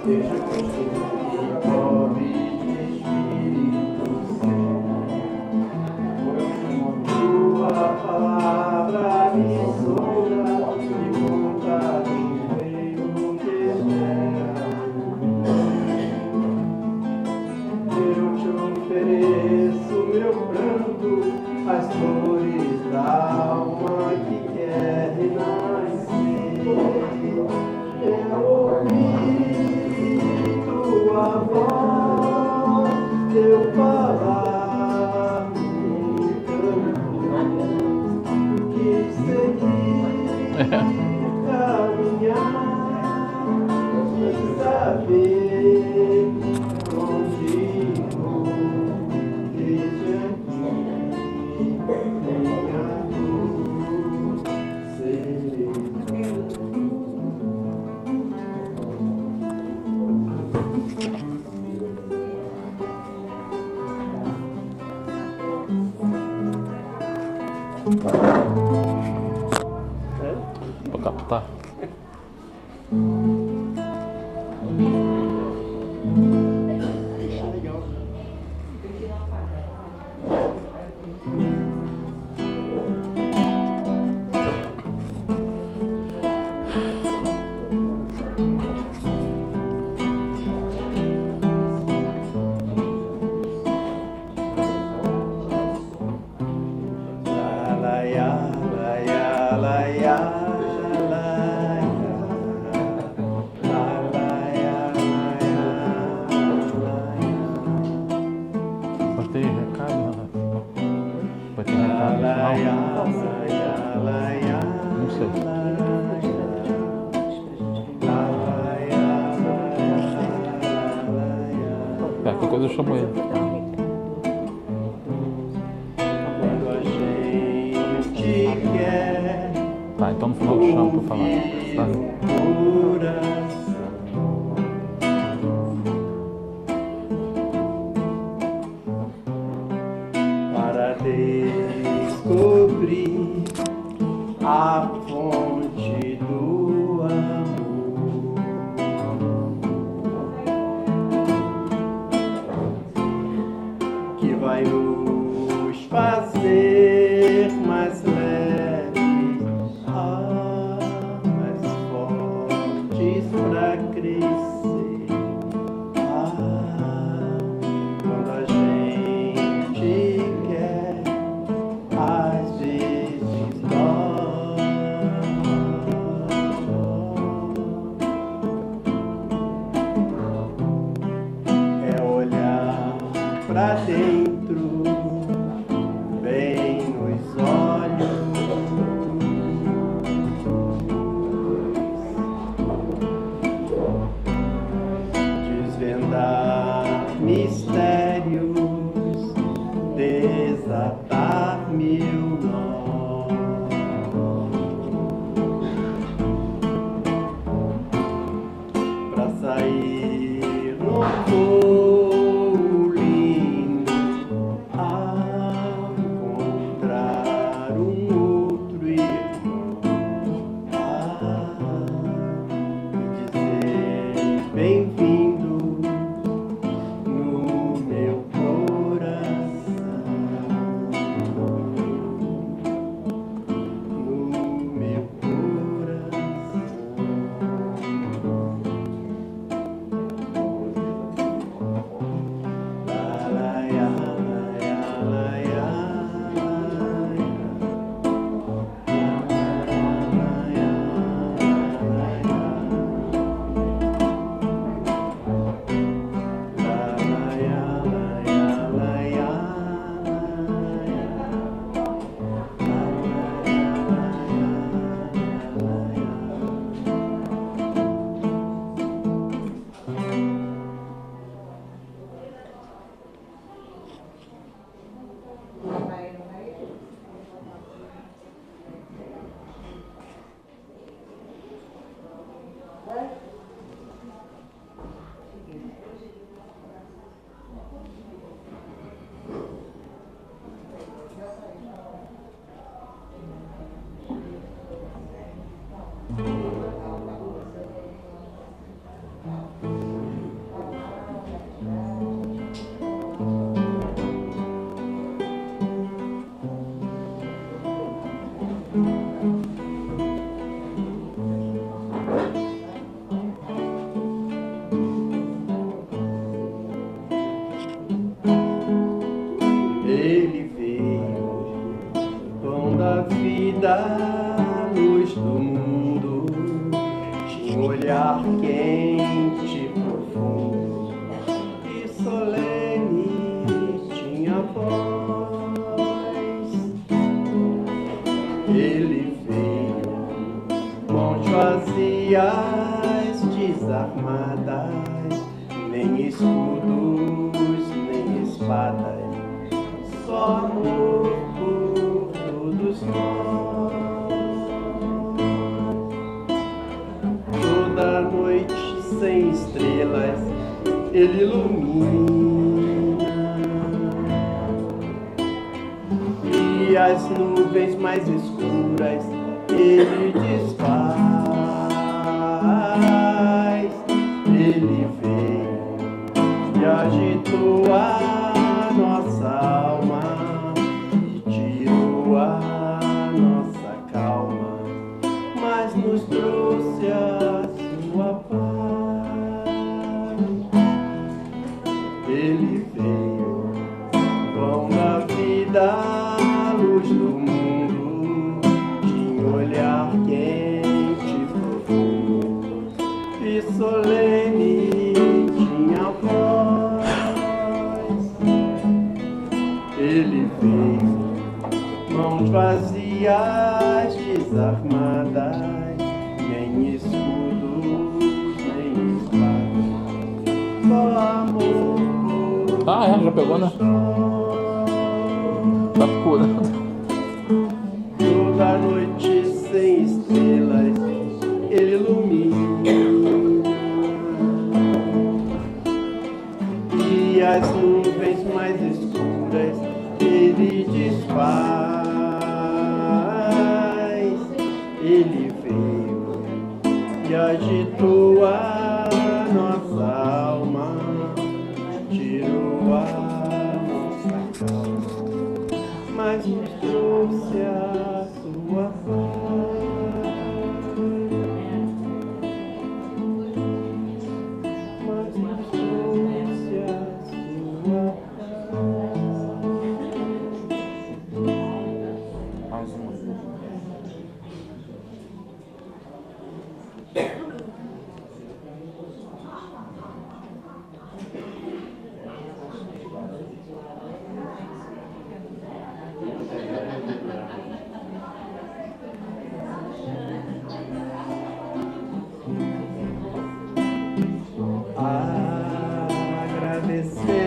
seja construído, pobre de Espírito Santo. Tua palavra me sonda e conta do meio que espera. Eu te ofereço meu pranto, as flores da alma que quer renascer. Eu ouvi tua voz, teu falar no canto, quis seguir, caminhar e saber onde vou, desde aqui, minha luz serei. Vou captar. Vai ter recado, né? Vai ter recado no final? Não sei. Qualquer coisa eu chamo ele. Quando a gente quer Tá, então no final eu chamo pra falar. Tá? Para descobrir a fonte do amor, que vai nos fazer mais leves, mais fortes para crescer. Quando a gente quer, às vezes dói. É olhar pra dentro, bem nos olhos, desvendar mistérios, desatar mil nós, pra sair no voo lindo, a encontrar outro irmão, e dizer bem-vindo no meu coração, no meu coração. Ele veio, pão da vida, luz do mundo, tinha um olhar quente, profundo e solene, tinha voz. Ele veio, mãos vazias, desarmadas, nem escudos, nem espadas, só amor por todos nós. Toda noite sem estrelas ele ilumina, e as nuvens mais escuras ele desfaz. Ele veio e agitou a nossa alma e tirou a nossa calma, mas nos trouxe a sua paz. Ele veio, pão da vida, luz do mundo, tinha um olhar quente, profundo e solene, tinha voz. Ele veio, mãos vazias, desarmadas, nem escudos, nem espadas, só amor. Ah, é, já pegou, né? Tá procurando. Toda noite sem estrelas ele ilumina, e as nuvens mais escuras ele desfaz. Ele veio e agitou a nossa alma, tirou a nossa calma, mas nos trouxe a sua paz. Mas nos trouxe a sua paz. Mais uma.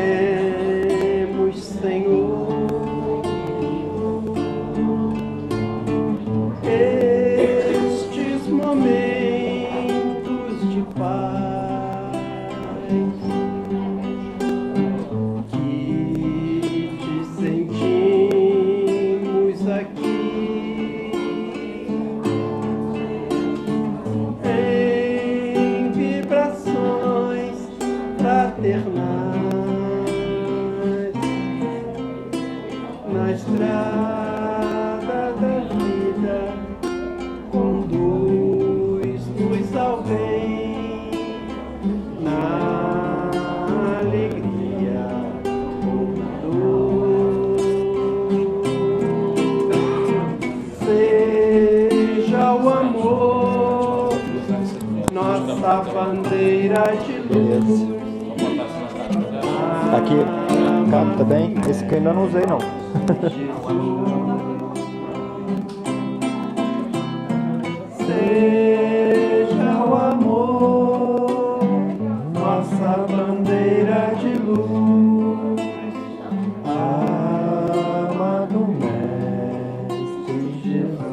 Agradecemos, Senhor, estes momentos de paz que te sentimos aqui em vibrações fraternais. Na estrada da vida, conduz-nos ao bem, na alegria ou dor. Seja o amor nossa bandeira de luz. Aqui, capta bem? Esse que eu ainda não usei não. Seja o amor nossa bandeira de luz, amado Mestre Jesus.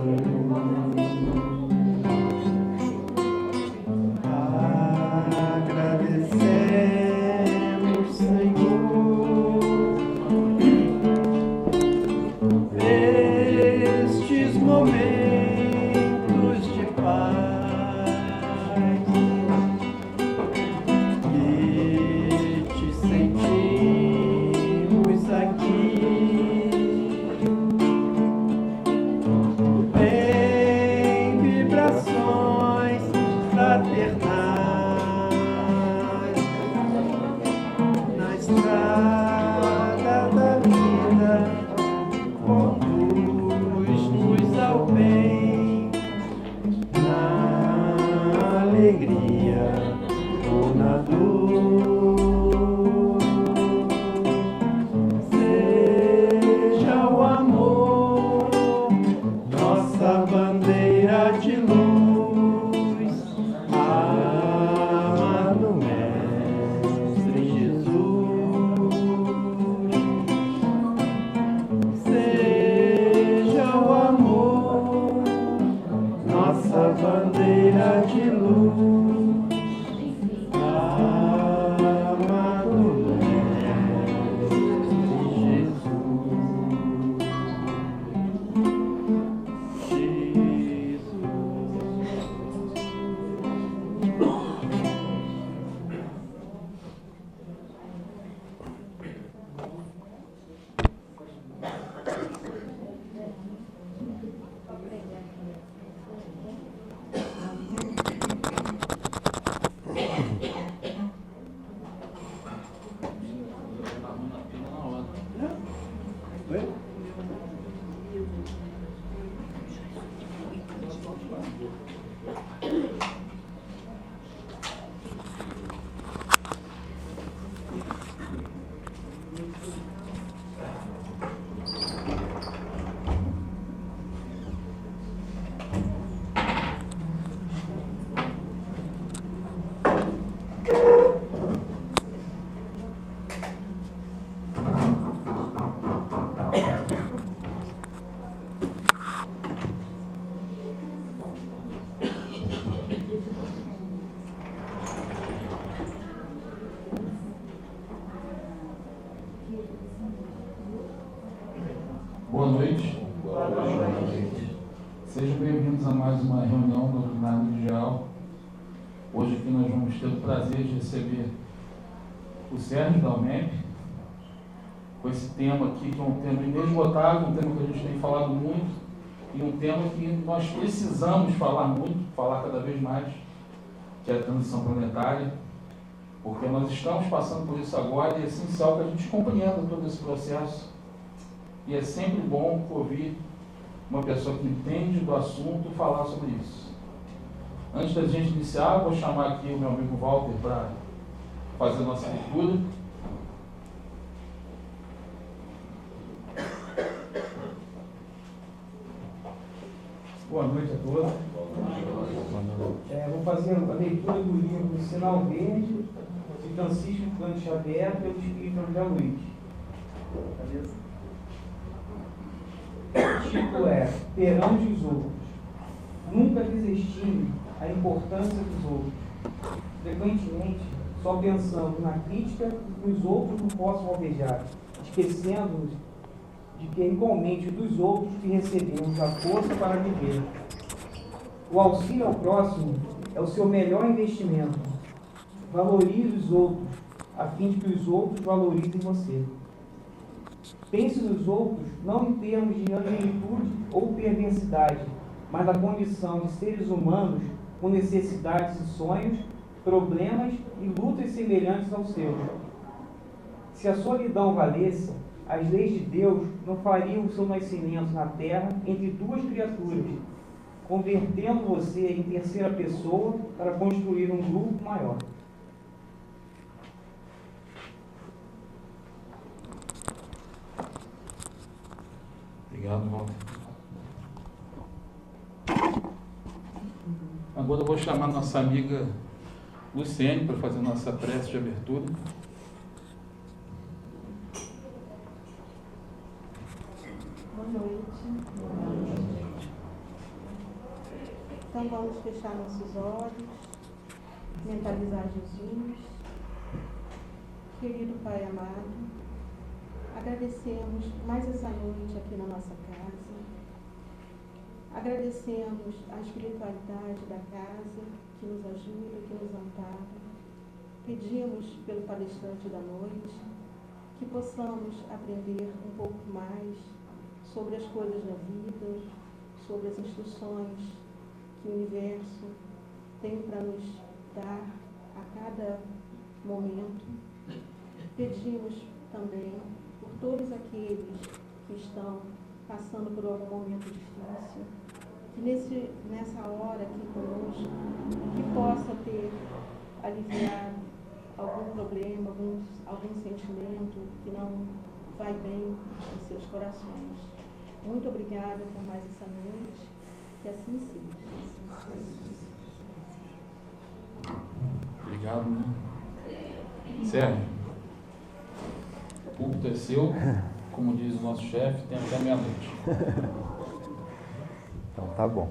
Agradecemos, Senhor, estes momentos de paz que te sentimos aqui em no bem, na alegria ou na dor. Seja o amor nossa bandeira de luz, amado Mestre Jesus. Seja o amor nossa bandeira de luz, amado Mestre Jesus. Oi? Boa noite. Sejam bem-vindos a mais uma reunião do Ordinário Mundial. Hoje aqui nós vamos ter o prazer de receber o Sérgio da UMEP, com esse tema aqui, que é um tema inesgotável, um tema que a gente tem falado muito, e um tema que nós precisamos falar muito, falar cada vez mais, que é a transição planetária, porque nós estamos passando por isso agora e é essencial que a gente compreenda todo esse processo. E é sempre bom ouvir uma pessoa que entende do assunto falar sobre isso. Antes da gente iniciar, eu vou chamar aqui o meu amigo Walter para fazer a nossa leitura. Boa noite a todos. Vou fazer a leitura do livro Sinal Verde, de Francisco Cândido Xavier, pelo Espírito André Luiz. Beleza? O título é Perante os Outros. Nunca desestime a importância dos outros. Frequentemente, só pensamos na crítica que os outros não possam alvejar, esquecendo-nos de que é igualmente dos outros que recebemos a força para viver. O auxílio ao próximo é o seu melhor investimento. Valorize os outros, a fim de que os outros valorizem você. Pense nos outros não em termos de angelitude ou perversidade, mas na condição de seres humanos com necessidades e sonhos, problemas e lutas semelhantes aos seus. Se a solidão valesse, as leis de Deus não fariam o seu nascimento na terra entre duas criaturas, convertendo você em terceira pessoa para construir um grupo maior. Obrigado, Walter. Agora eu vou chamar nossa amiga Luciene para fazer nossa prece de abertura. Boa noite. Então vamos fechar nossos olhos, mentalizar Jesus. Querido Pai amado, agradecemos mais essa noite aqui na nossa casa. Agradecemos a espiritualidade da casa que nos ajuda, que nos ampara. Pedimos pelo palestrante da noite que possamos aprender um pouco mais sobre as coisas da vida, sobre as instruções que o universo tem para nos dar a cada momento. Pedimos também por todos aqueles que estão passando por algum momento difícil, nessa hora aqui conosco, que possa ter aliviado algum problema, algum sentimento que não vai bem em seus corações. Muito obrigada por mais essa noite, que assim seja. Obrigado, né? Sérgio, o púlpito é seu, como diz o nosso chefe, tem até meia-noite. Então tá bom.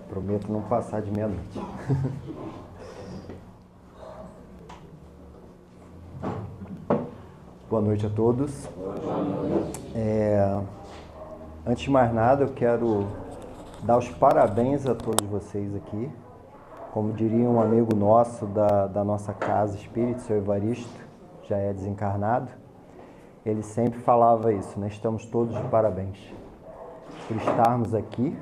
Prometo não passar de meia-noite. Boa noite a todos. Antes de mais nada, eu quero dar os parabéns a todos vocês aqui. Como diria um amigo nosso da nossa casa espírita, seu Evaristo, já é desencarnado, ele sempre falava isso, né? Estamos todos de parabéns por estarmos aqui,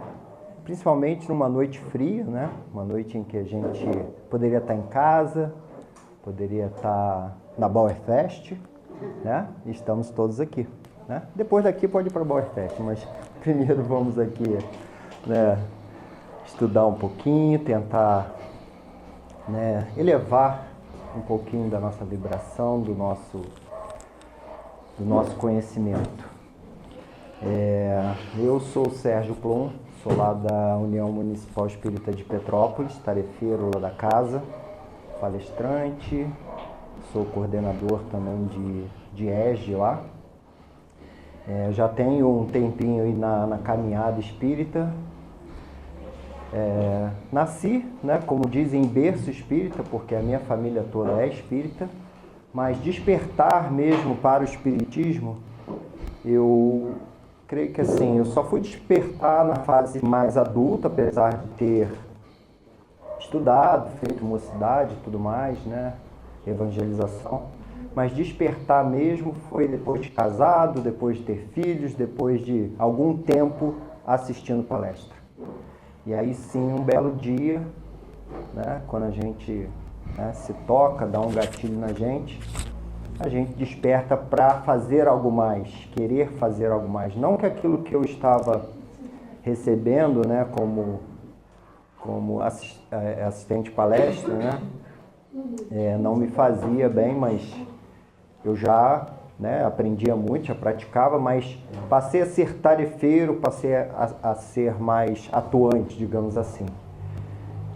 principalmente numa noite fria, né? Uma noite em que a gente poderia estar em casa, poderia estar na Bauerfest, né? E estamos todos aqui, né? Depois daqui pode ir para a Bauerfest, mas primeiro vamos aqui, né, estudar um pouquinho, tentar, né, elevar um pouquinho da nossa vibração, do nosso conhecimento. Eu sou o Sérgio Plum, sou lá da União Municipal Espírita de Petrópolis, tarefeiro lá da casa, palestrante, sou coordenador também de ESG lá. Já tenho um tempinho aí na caminhada espírita. Nasci, né, como dizem, em berço espírita, porque a minha família toda é espírita, mas despertar mesmo para o espiritismo, eu creio que assim, eu só fui despertar na fase mais adulta, apesar de ter estudado, feito mocidade e tudo mais, né, evangelização, mas despertar mesmo foi depois de casado, depois de ter filhos, depois de algum tempo assistindo palestra. E aí sim, um belo dia, né, quando a gente, né, se toca, dá um gatilho na gente, a gente desperta para fazer algo mais, querer fazer algo mais. Não que aquilo que eu estava recebendo, né, como assistente palestra, né, não me fazia bem, mas eu já, né, aprendia muito, já praticava, mas passei a ser tarefeiro, passei a ser mais atuante, digamos assim.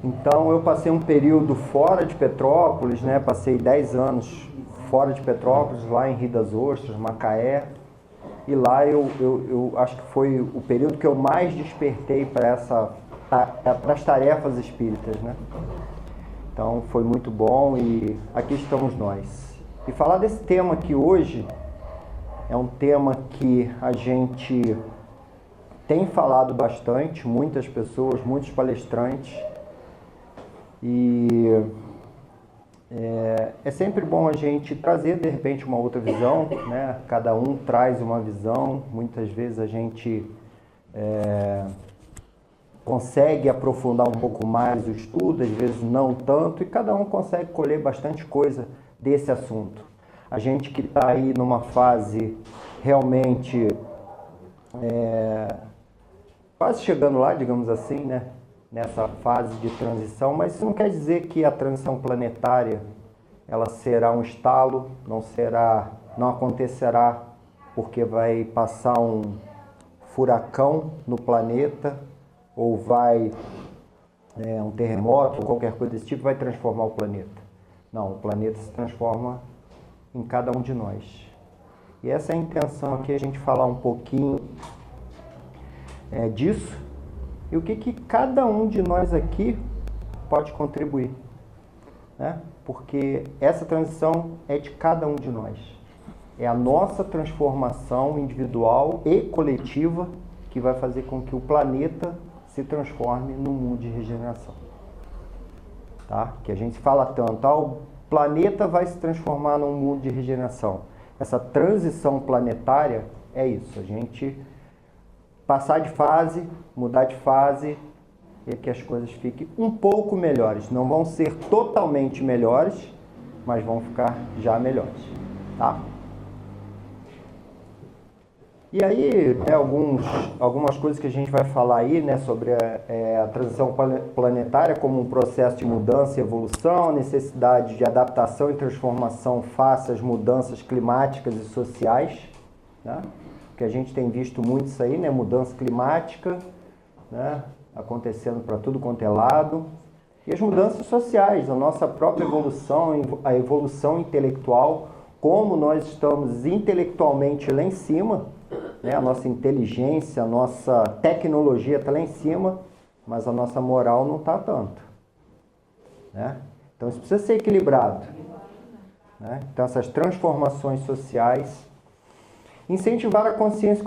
Então eu passei um período fora de Petrópolis, né, passei 10 anos fora de Petrópolis, lá em Rio das Ostras, Macaé, e lá eu acho que foi o período que eu mais despertei para as tarefas espíritas, né? Então foi muito bom e aqui estamos nós. E falar desse tema aqui hoje é um tema que a gente tem falado bastante, muitas pessoas, muitos palestrantes, e é sempre bom a gente trazer de repente uma outra visão, né? Cada um traz uma visão, muitas vezes a gente consegue aprofundar um pouco mais o estudo, às vezes não tanto, e cada um consegue colher bastante coisa desse assunto. A gente que está aí numa fase realmente quase chegando lá, digamos assim, né? Nessa fase de transição, mas isso não quer dizer que a transição planetária ela será um estalo, não acontecerá porque vai passar um furacão no planeta ou vai um terremoto ou qualquer coisa desse tipo vai transformar o planeta. Não, o planeta se transforma em cada um de nós. E essa é a intenção aqui, a gente falar um pouquinho disso e o que cada um de nós aqui pode contribuir, né? Porque essa transição é de cada um de nós. É a nossa transformação individual e coletiva que vai fazer com que o planeta se transforme num mundo de regeneração. Tá? Que a gente fala tanto, o planeta vai se transformar num mundo de regeneração. Essa transição planetária é isso, a gente passar de fase, mudar de fase e que as coisas fiquem um pouco melhores. Não vão ser totalmente melhores, mas vão ficar já melhores, tá? E aí, né, algumas coisas que a gente vai falar aí, né, sobre a transição planetária como um processo de mudança e evolução, a necessidade de adaptação e transformação face às mudanças climáticas e sociais, né, que a gente tem visto muito isso aí, né, mudança climática, né, acontecendo para tudo quanto é lado, e as mudanças sociais, a nossa própria evolução, a evolução intelectual, como nós estamos intelectualmente lá em cima, né? A nossa inteligência, a nossa tecnologia está lá em cima, mas a nossa moral não está tanto, né? Então isso precisa ser equilibrado, né? Então essas transformações sociais, incentivar a consciência e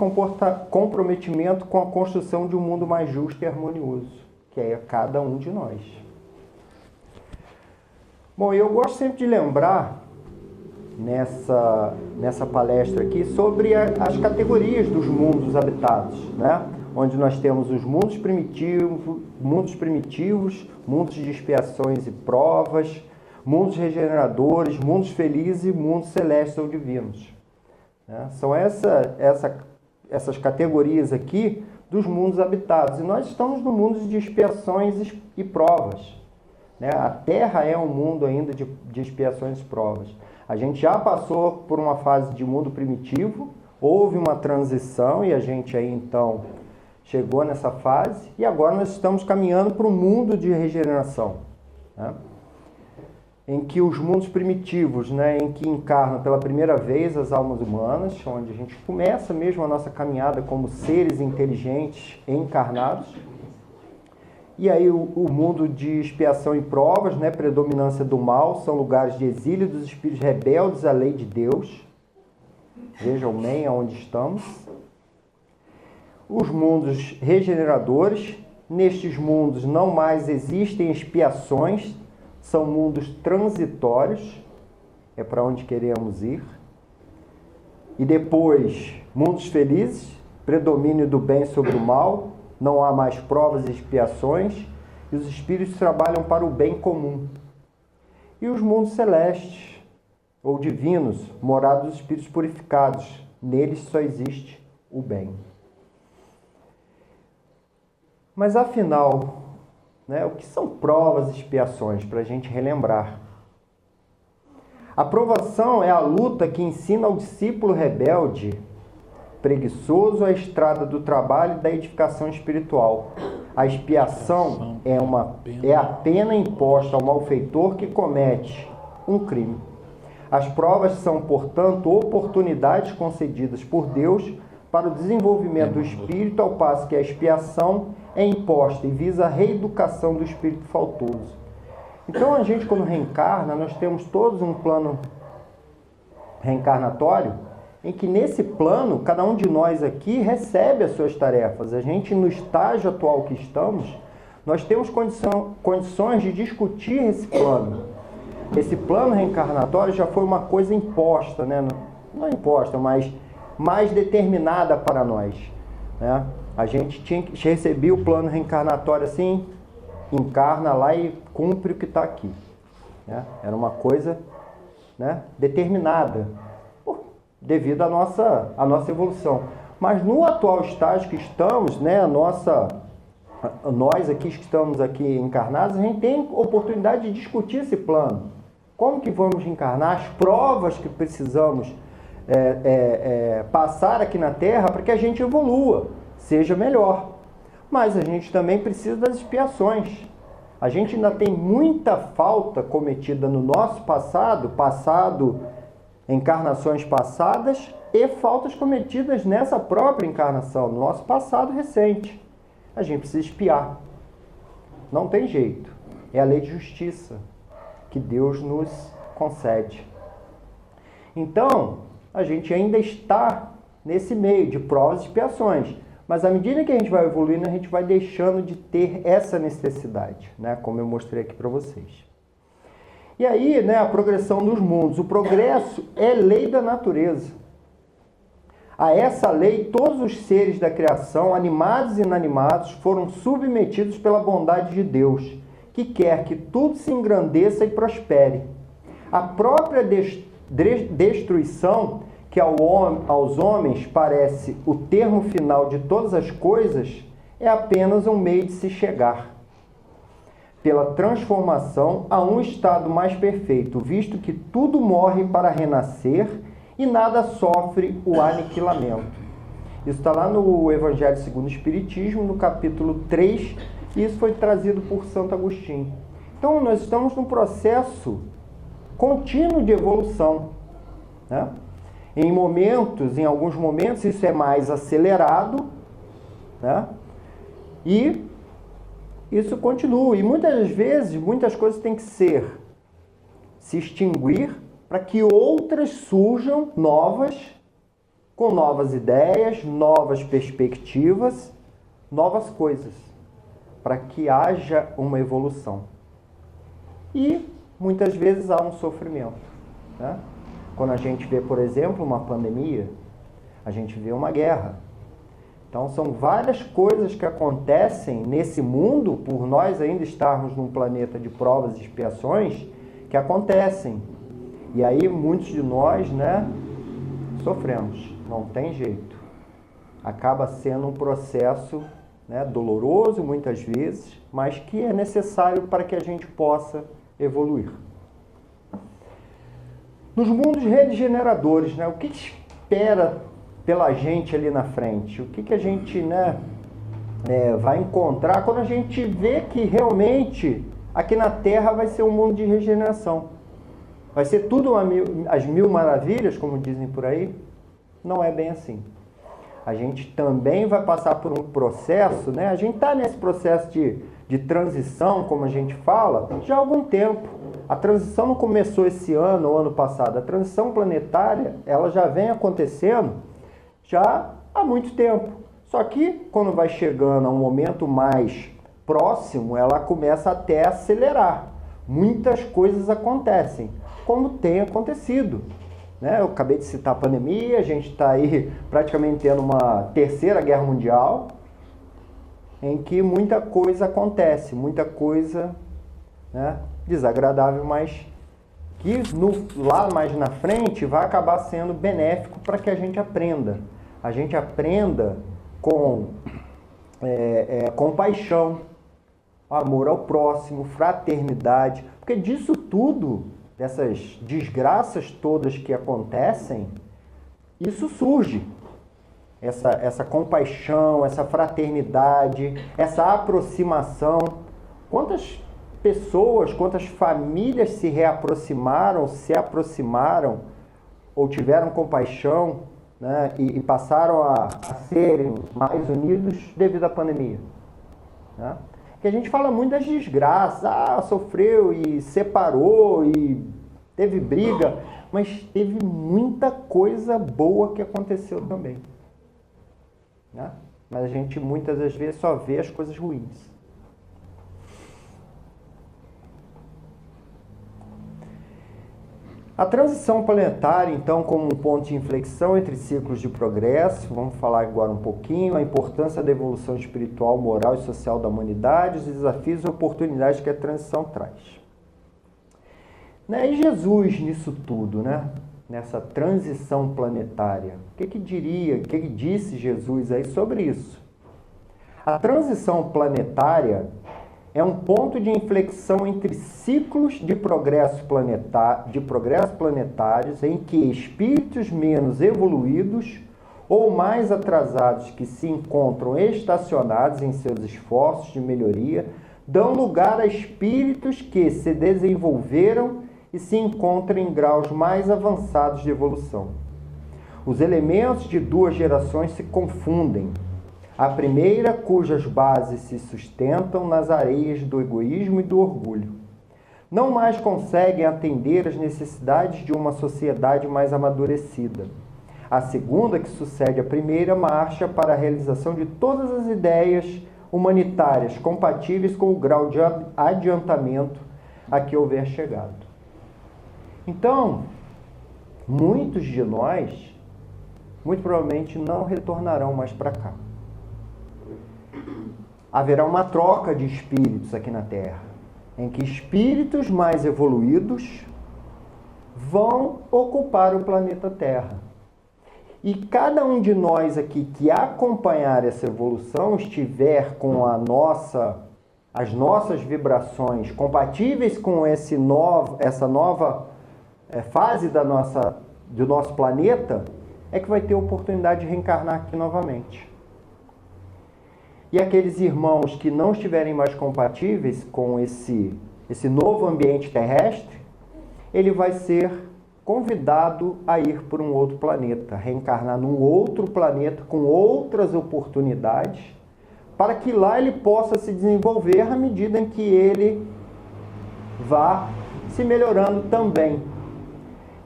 comprometimento com a construção de um mundo mais justo e harmonioso, que é cada um de nós. Bom, eu gosto sempre de lembrar nessa palestra aqui sobre as categorias dos mundos habitados, né? Onde nós temos os mundos primitivos, mundos de expiações e provas, mundos regeneradores, mundos felizes e mundos celestes ou divinos, né? São essas categorias aqui dos mundos habitados, e nós estamos no mundo de expiações e provas, né? A Terra é um mundo ainda de expiações e provas. A gente já passou por uma fase de mundo primitivo, houve uma transição e a gente aí então chegou nessa fase, e agora nós estamos caminhando para um mundo de regeneração, né? Em que os mundos primitivos, né, em que encarnam pela primeira vez as almas humanas, onde a gente começa mesmo a nossa caminhada como seres inteligentes encarnados. E aí o mundo de expiação e provas, né, predominância do mal, são lugares de exílio dos espíritos rebeldes à lei de Deus. Vejam bem aonde estamos. Os mundos regeneradores, nestes mundos não mais existem expiações, são mundos transitórios, é para onde queremos ir. E depois, mundos felizes, predomínio do bem sobre o mal, não há mais provas e expiações, e os espíritos trabalham para o bem comum. E os mundos celestes, ou divinos, morada dos espíritos purificados, neles só existe o bem. Mas afinal, né, o que são provas e expiações, para a gente relembrar? A provação é a luta que ensina ao discípulo rebelde preguiçoso a estrada do trabalho e da edificação espiritual. A expiação é a pena imposta ao malfeitor que comete um crime. As provas são, portanto, oportunidades concedidas por Deus para o desenvolvimento do espírito, ao passo que a expiação é imposta e visa a reeducação do espírito faltoso. Então, a gente, quando reencarna, nós temos todos um plano reencarnatório, em que nesse plano, cada um de nós aqui recebe as suas tarefas. A gente, no estágio atual que estamos, nós temos condições de discutir esse plano. Esse plano reencarnatório já foi uma coisa imposta, né? Não imposta, mas mais determinada para nós, né? A gente tinha que receber o plano reencarnatório assim, encarna lá e cumpre o que está aqui, né? Era uma coisa, né, determinada, devido à nossa evolução. Mas no atual estágio que estamos, né, nós aqui que estamos aqui encarnados, a gente tem oportunidade de discutir esse plano. Como que vamos encarnar, as provas que precisamos passar aqui na Terra para que a gente evolua, seja melhor. Mas a gente também precisa das expiações. A gente ainda tem muita falta cometida no nosso passado, encarnações passadas, e faltas cometidas nessa própria encarnação, no nosso passado recente. A gente precisa expiar. Não tem jeito. É a lei de justiça que Deus nos concede. Então, a gente ainda está nesse meio de provas e expiações. Mas à medida que a gente vai evoluindo, a gente vai deixando de ter essa necessidade, né? Como eu mostrei aqui para vocês. E aí, né, a progressão dos mundos. O progresso é lei da natureza. A essa lei, todos os seres da criação, animados e inanimados, foram submetidos pela bondade de Deus, que quer que tudo se engrandeça e prospere. A própria destruição que aos homens parece o termo final de todas as coisas, é apenas um meio de se chegar, pela transformação, a um estado mais perfeito, visto que tudo morre para renascer e nada sofre o aniquilamento. Isso está lá no Evangelho segundo o Espiritismo, no capítulo 3, e isso foi trazido por Santo Agostinho. Então, nós estamos num processo contínuo de evolução, né? Em alguns momentos, isso é mais acelerado, né? E isso continua. E muitas vezes, muitas coisas têm que se extinguir para que outras surjam novas, com novas ideias, novas perspectivas, novas coisas, para que haja uma evolução. E muitas vezes há um sofrimento, né? Quando a gente vê, por exemplo, uma pandemia, a gente vê uma guerra. Então, são várias coisas que acontecem nesse mundo, por nós ainda estarmos num planeta de provas e expiações, que acontecem. E aí, muitos de nós, né, sofremos. Não tem jeito. Acaba sendo um processo, né, doloroso, muitas vezes, mas que é necessário para que a gente possa evoluir. Nos mundos regeneradores, né, o que espera pela gente ali na frente? O que a gente, né, vai encontrar quando a gente vê que realmente aqui na Terra vai ser um mundo de regeneração? Vai ser tudo as mil maravilhas, como dizem por aí? Não é bem assim. A gente também vai passar por um processo, né? A gente está nesse processo de transição, como a gente fala, já há algum tempo. A transição não começou esse ano ou ano passado. A transição planetária, ela já vem acontecendo já há muito tempo. Só que, quando vai chegando a um momento mais próximo, ela começa até a acelerar. Muitas coisas acontecem, como tem acontecido, né? Eu acabei de citar a pandemia, a gente está aí praticamente tendo uma terceira guerra mundial, em que muita coisa acontece, muita coisa, né, desagradável, mas que lá mais na frente vai acabar sendo benéfico para que a gente aprenda. A gente aprenda com compaixão, amor ao próximo, fraternidade, porque disso tudo, dessas desgraças todas que acontecem, isso surge. Essa compaixão, essa fraternidade, essa aproximação. Quantas pessoas, quantas famílias se reaproximaram, se aproximaram ou tiveram compaixão, né, e passaram a serem mais unidos devido à pandemia, né? Que a gente fala muito das desgraças, sofreu e separou e teve briga, mas teve muita coisa boa que aconteceu também, né? Mas a gente muitas das vezes só vê as coisas ruins. A transição planetária, então, como um ponto de inflexão entre ciclos de progresso, vamos falar agora um pouquinho, a importância da evolução espiritual, moral e social da humanidade, os desafios e oportunidades que a transição traz. E Jesus nisso tudo, né? Nessa transição planetária, o que disse Jesus aí sobre isso? A transição planetária é um ponto de inflexão entre ciclos de progresso planetários em que espíritos menos evoluídos ou mais atrasados que se encontram estacionados em seus esforços de melhoria dão lugar a espíritos que se desenvolveram e se encontram em graus mais avançados de evolução. Os elementos de duas gerações se confundem. A primeira, cujas bases se sustentam nas areias do egoísmo e do orgulho, não mais conseguem atender às necessidades de uma sociedade mais amadurecida. A segunda, que sucede à primeira, marcha para a realização de todas as ideias humanitárias compatíveis com o grau de adiantamento a que houver chegado. Então, muitos de nós, muito provavelmente, não retornarão mais para cá. Haverá uma troca de espíritos aqui na Terra, em que espíritos mais evoluídos vão ocupar o planeta Terra. E cada um de nós aqui que acompanhar essa evolução, estiver com as nossas vibrações compatíveis com essa nova fase do nosso planeta, é que vai ter a oportunidade de reencarnar aqui novamente. E aqueles irmãos que não estiverem mais compatíveis com esse novo ambiente terrestre, ele vai ser convidado a ir para um outro planeta, reencarnar num outro planeta com outras oportunidades, para que lá ele possa se desenvolver à medida em que ele vá se melhorando também.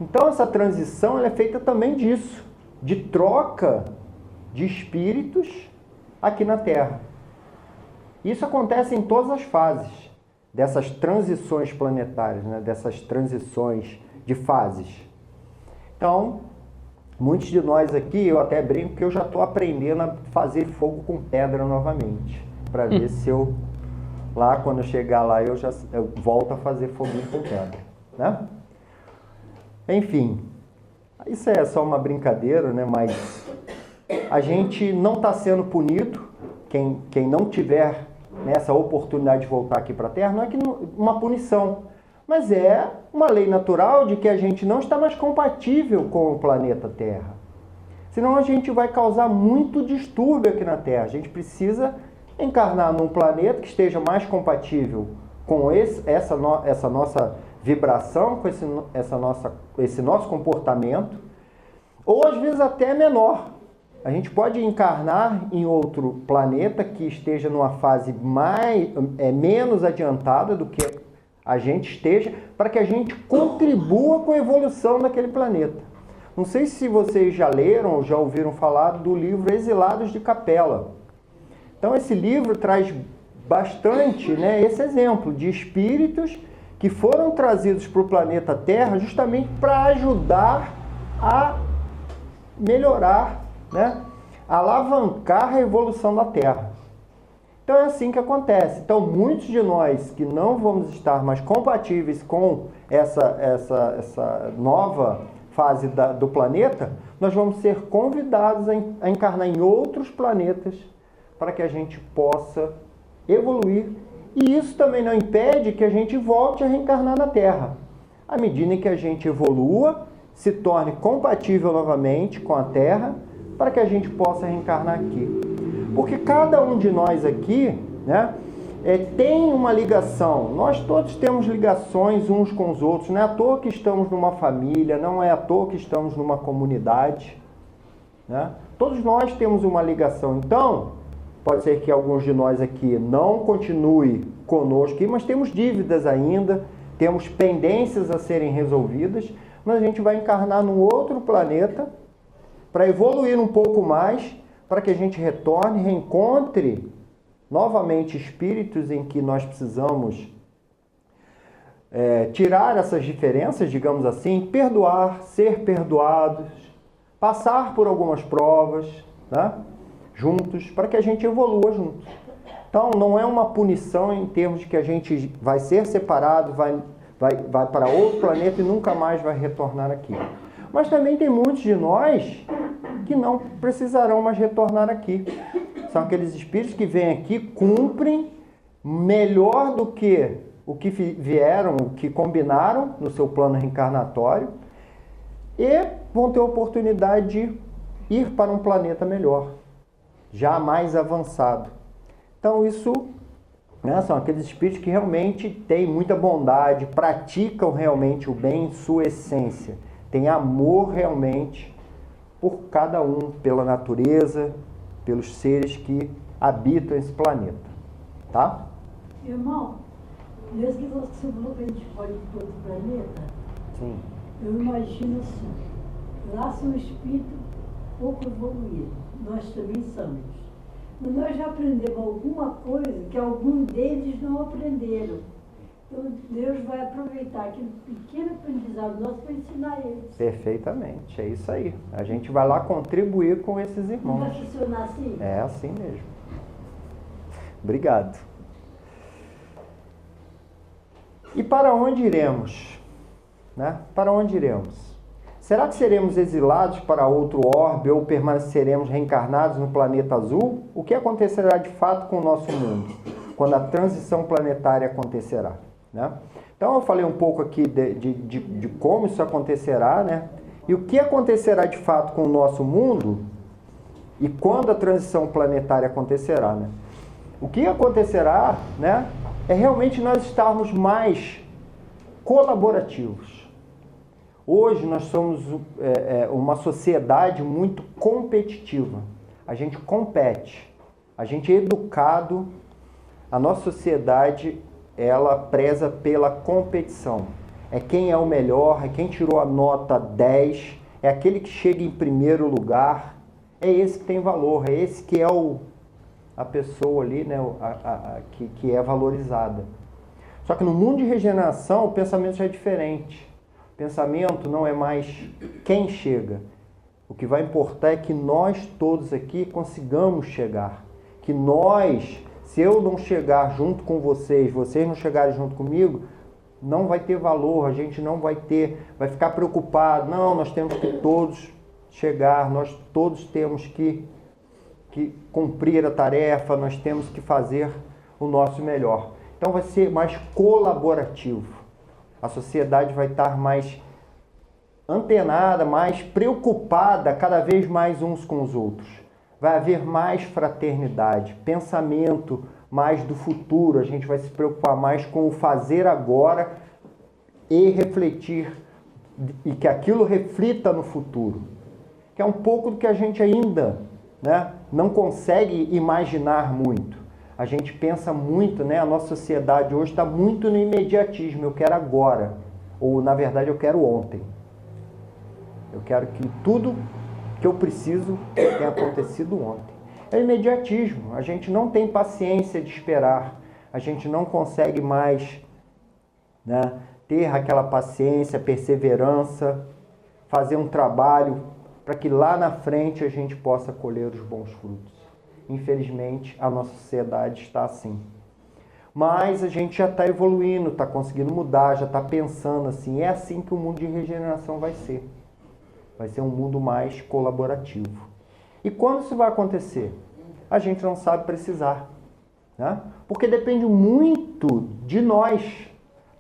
Então essa transição ela é feita também disso, de troca de espíritos aqui na Terra. Isso acontece em todas as fases dessas transições planetárias, né? Dessas transições de fases. Então, muitos de nós aqui, eu até brinco que eu já estou aprendendo a fazer fogo com pedra novamente, para ver se eu, lá quando eu chegar lá, eu volto a fazer foguinho com pedra, né? Enfim, isso é só uma brincadeira, né? Mas a gente não está sendo punido, quem não tiver essa oportunidade de voltar aqui para a Terra, não é que uma punição, mas é uma lei natural de que a gente não está mais compatível com o planeta Terra. Senão a gente vai causar muito distúrbio aqui na Terra. A gente precisa encarnar num planeta que esteja mais compatível com essa nossa vibração, com esse nosso comportamento, ou às vezes até menor. A gente pode encarnar em outro planeta que esteja numa fase menos adiantada do que a gente esteja, para que a gente contribua com a evolução daquele planeta. Não sei se vocês já leram ou já ouviram falar do livro Exilados de Capela. Então esse livro traz bastante, né, esse exemplo de espíritos que foram trazidos para o planeta Terra justamente para ajudar a melhorar, né, alavancar a evolução da Terra. Então é assim que acontece. Então muitos de nós que não vamos estar mais compatíveis com essa nova fase do planeta, nós vamos ser convidados a encarnar em outros planetas para que a gente possa evoluir. E isso também não impede que a gente volte a reencarnar na Terra. À medida em que a gente evolua, se torne compatível novamente com a Terra, para que a gente possa reencarnar aqui. Porque cada um de nós aqui, né, tem uma ligação. Nós todos temos ligações uns com os outros. Não é à toa que estamos numa família, não é à toa que estamos numa comunidade, né? Todos nós temos uma ligação. Então, pode ser que alguns de nós aqui não continue conosco, mas temos dívidas ainda, temos pendências a serem resolvidas, mas a gente vai encarnar num outro planeta para evoluir um pouco mais, para que a gente retorne, reencontre novamente espíritos em que nós precisamos tirar essas diferenças, digamos assim, perdoar, ser perdoados, passar por algumas provas, né, juntos, para que a gente evolua juntos. Então, não é uma punição em termos de que a gente vai ser separado, vai para outro planeta e nunca mais vai retornar aqui. Mas também tem muitos de nós que não precisarão mais retornar aqui. São aqueles espíritos que vêm aqui, cumprem melhor do que o que vieram, o que combinaram no seu plano reencarnatório, e vão ter a oportunidade de ir para um planeta melhor, já mais avançado. Então isso, né, são aqueles espíritos que realmente têm muita bondade, praticam realmente o bem em sua essência, têm amor realmente por cada um, pela natureza, pelos seres que habitam esse planeta, tá? Irmão, desde que você falou que a gente pode ir para outro planeta, Sim. eu imagino assim, lá são espíritos pouco evoluídos, nós também somos. Mas nós já aprendemos alguma coisa que alguns deles não aprenderam. Então Deus vai aproveitar aquele pequeno aprendizado nosso para ensinar eles. Perfeitamente, é isso aí. A gente vai lá contribuir com esses Não irmãos. vai funcionar assim? É assim mesmo. Obrigado. E para onde iremos? Né? Para onde iremos? Será que seremos exilados para outro orbe ou permaneceremos reencarnados no planeta azul? O que acontecerá de fato com o nosso mundo quando a transição planetária acontecerá, né? Então eu falei um pouco aqui de como isso acontecerá, né? E o que acontecerá de fato com o nosso mundo e quando a transição planetária acontecerá, né? O que acontecerá, né, é realmente nós estarmos mais colaborativos. Hoje nós somos uma sociedade muito competitiva. A gente compete, a gente é educado, a nossa sociedade, ela preza pela competição. É quem é o melhor, é quem tirou a nota 10, é aquele que chega em primeiro lugar, é esse que tem valor, é esse que é a pessoa ali, né, que é valorizada. Só que no mundo de regeneração o pensamento já é diferente. O pensamento não é mais quem chega. O que vai importar é que nós todos aqui consigamos chegar. Que nós, se eu não chegar junto com vocês, vocês não chegarem junto comigo, não vai ter valor, a gente não vai ficar preocupado. Não, nós temos que todos chegar, nós todos temos que cumprir a tarefa, nós temos que fazer o nosso melhor. Então vai ser mais colaborativo. A sociedade vai estar mais antenada, mais preocupada cada vez mais uns com os outros. Vai haver mais fraternidade, pensamento mais do futuro. A gente vai se preocupar mais com o fazer agora e refletir, e que aquilo reflita no futuro. Que é um pouco do que a gente ainda, né, não consegue imaginar muito. A gente pensa muito, né? A nossa sociedade hoje está muito no imediatismo. Eu quero agora. Ou, na verdade, eu quero ontem. Eu quero que tudo que eu preciso tenha acontecido ontem. É o imediatismo. A gente não tem paciência de esperar. A gente não consegue mais, né, ter aquela paciência, perseverança, fazer um trabalho para que lá na frente a gente possa colher os bons frutos. Infelizmente, a nossa sociedade está assim. Mas a gente já está evoluindo, está conseguindo mudar, já está pensando assim. É assim que o mundo de regeneração vai ser. Vai ser um mundo mais colaborativo. E quando isso vai acontecer? A gente não sabe precisar, né? Porque depende muito de nós,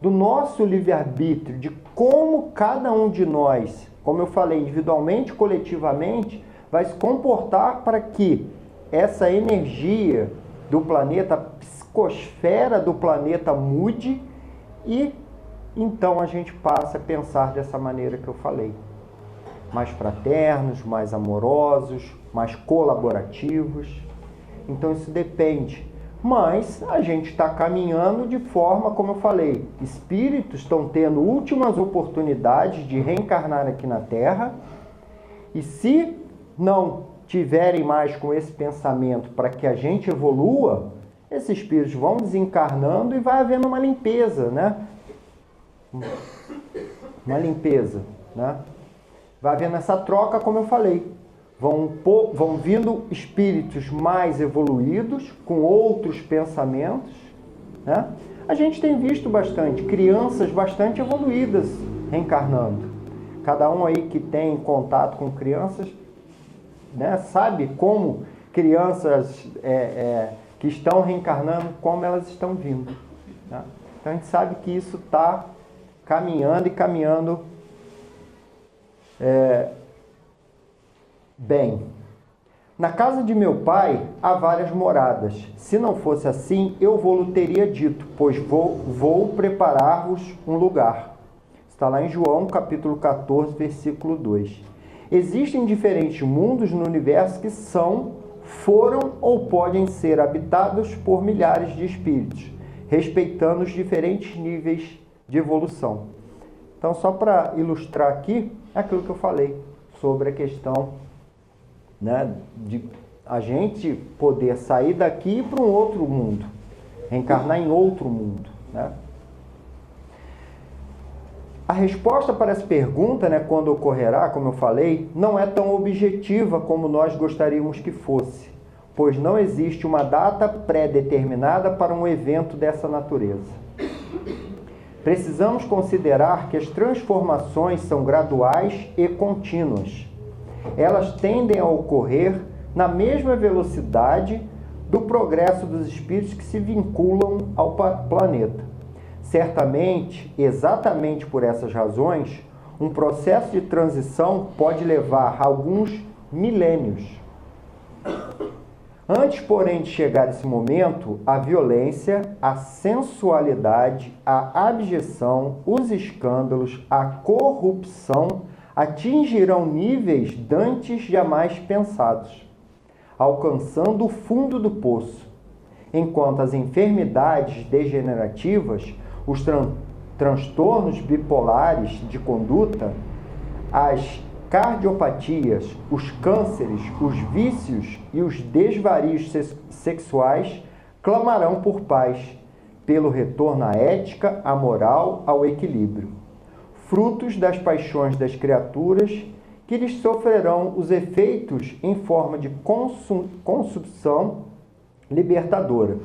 do nosso livre-arbítrio, de como cada um de nós, como eu falei, individualmente, coletivamente, vai se comportar para que essa energia do planeta, a psicosfera do planeta mude e então a gente passa a pensar dessa maneira que eu falei. Mais fraternos, mais amorosos, mais colaborativos. Então isso depende. Mas a gente está caminhando de forma, como eu falei, espíritos estão tendo últimas oportunidades de reencarnar aqui na Terra e se não tiverem mais com esse pensamento para que a gente evolua, esses espíritos vão desencarnando e vai havendo uma limpeza, né? Uma limpeza, né? Vai havendo essa troca, como eu falei. Vão vindo espíritos mais evoluídos, com outros pensamentos, né? A gente tem visto bastante, crianças bastante evoluídas reencarnando. Cada um aí que tem contato com crianças, né, sabe como crianças que estão reencarnando, como elas estão vindo, né? Então a gente sabe que isso está caminhando e caminhando bem. Na casa de meu pai há várias moradas. Se não fosse assim, eu vou-lhe teria dito, pois vou preparar-vos um lugar. Está lá em João, capítulo 14, versículo 2. Existem diferentes mundos no universo que foram ou podem ser habitados por milhares de espíritos, respeitando os diferentes níveis de evolução. Então, só para ilustrar aqui, aquilo que eu falei sobre a questão, né, de a gente poder sair daqui para um outro mundo, reencarnar em outro mundo, né? A resposta para essa pergunta, né, quando ocorrerá, como eu falei, não é tão objetiva como nós gostaríamos que fosse, pois não existe uma data pré-determinada para um evento dessa natureza. precisamos considerar que as transformações são graduais e contínuas. Elas tendem a ocorrer na mesma velocidade do progresso dos espíritos que se vinculam ao planeta. Certamente, exatamente por essas razões, um processo de transição pode levar alguns milênios. Antes, porém, de chegar esse momento, a violência, a sensualidade, a abjeção, os escândalos, a corrupção atingirão níveis dantes jamais pensados, alcançando o fundo do poço, enquanto as enfermidades degenerativas, os transtornos bipolares de conduta, as cardiopatias, os cânceres, os vícios e os desvarios sexuais clamarão por paz, pelo retorno à ética, à moral, ao equilíbrio, frutos das paixões das criaturas que lhes sofrerão os efeitos em forma de consumpção libertadora.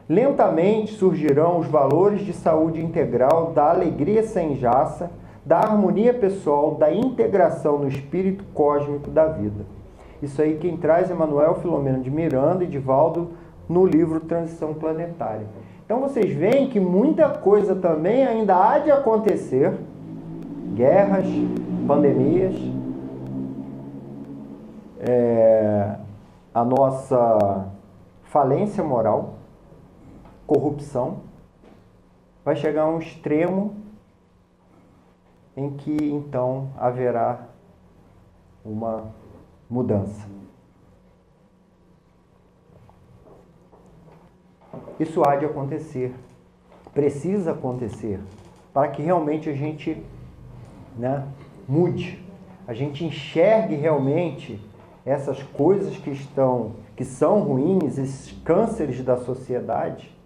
Lentamente surgirão os valores de saúde integral, da alegria sem jaça, da harmonia pessoal, da integração no espírito cósmico da vida. Isso aí quem traz é Manuel Filomeno de Miranda e Divaldo no livro Transição Planetária. Então vocês veem que muita coisa também ainda há de acontecer, guerras, pandemias, a nossa falência moral, corrupção, vai chegar a um extremo em que então haverá uma mudança. Isso há de acontecer, precisa acontecer, para que realmente a gente, mude, a gente enxergue realmente essas coisas que são ruins, esses cânceres da sociedade,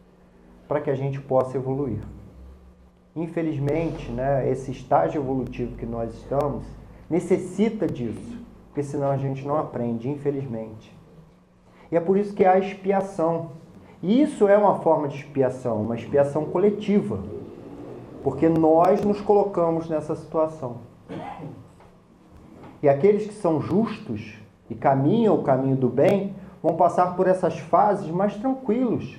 para que a gente possa evoluir. Infelizmente, esse estágio evolutivo que nós estamos necessita disso, porque senão a gente não aprende, infelizmente. E é por isso que há expiação. E isso é uma forma de expiação, uma expiação coletiva, porque nós nos colocamos nessa situação. E aqueles que são justos e caminham o caminho do bem vão passar por essas fases mais tranquilos,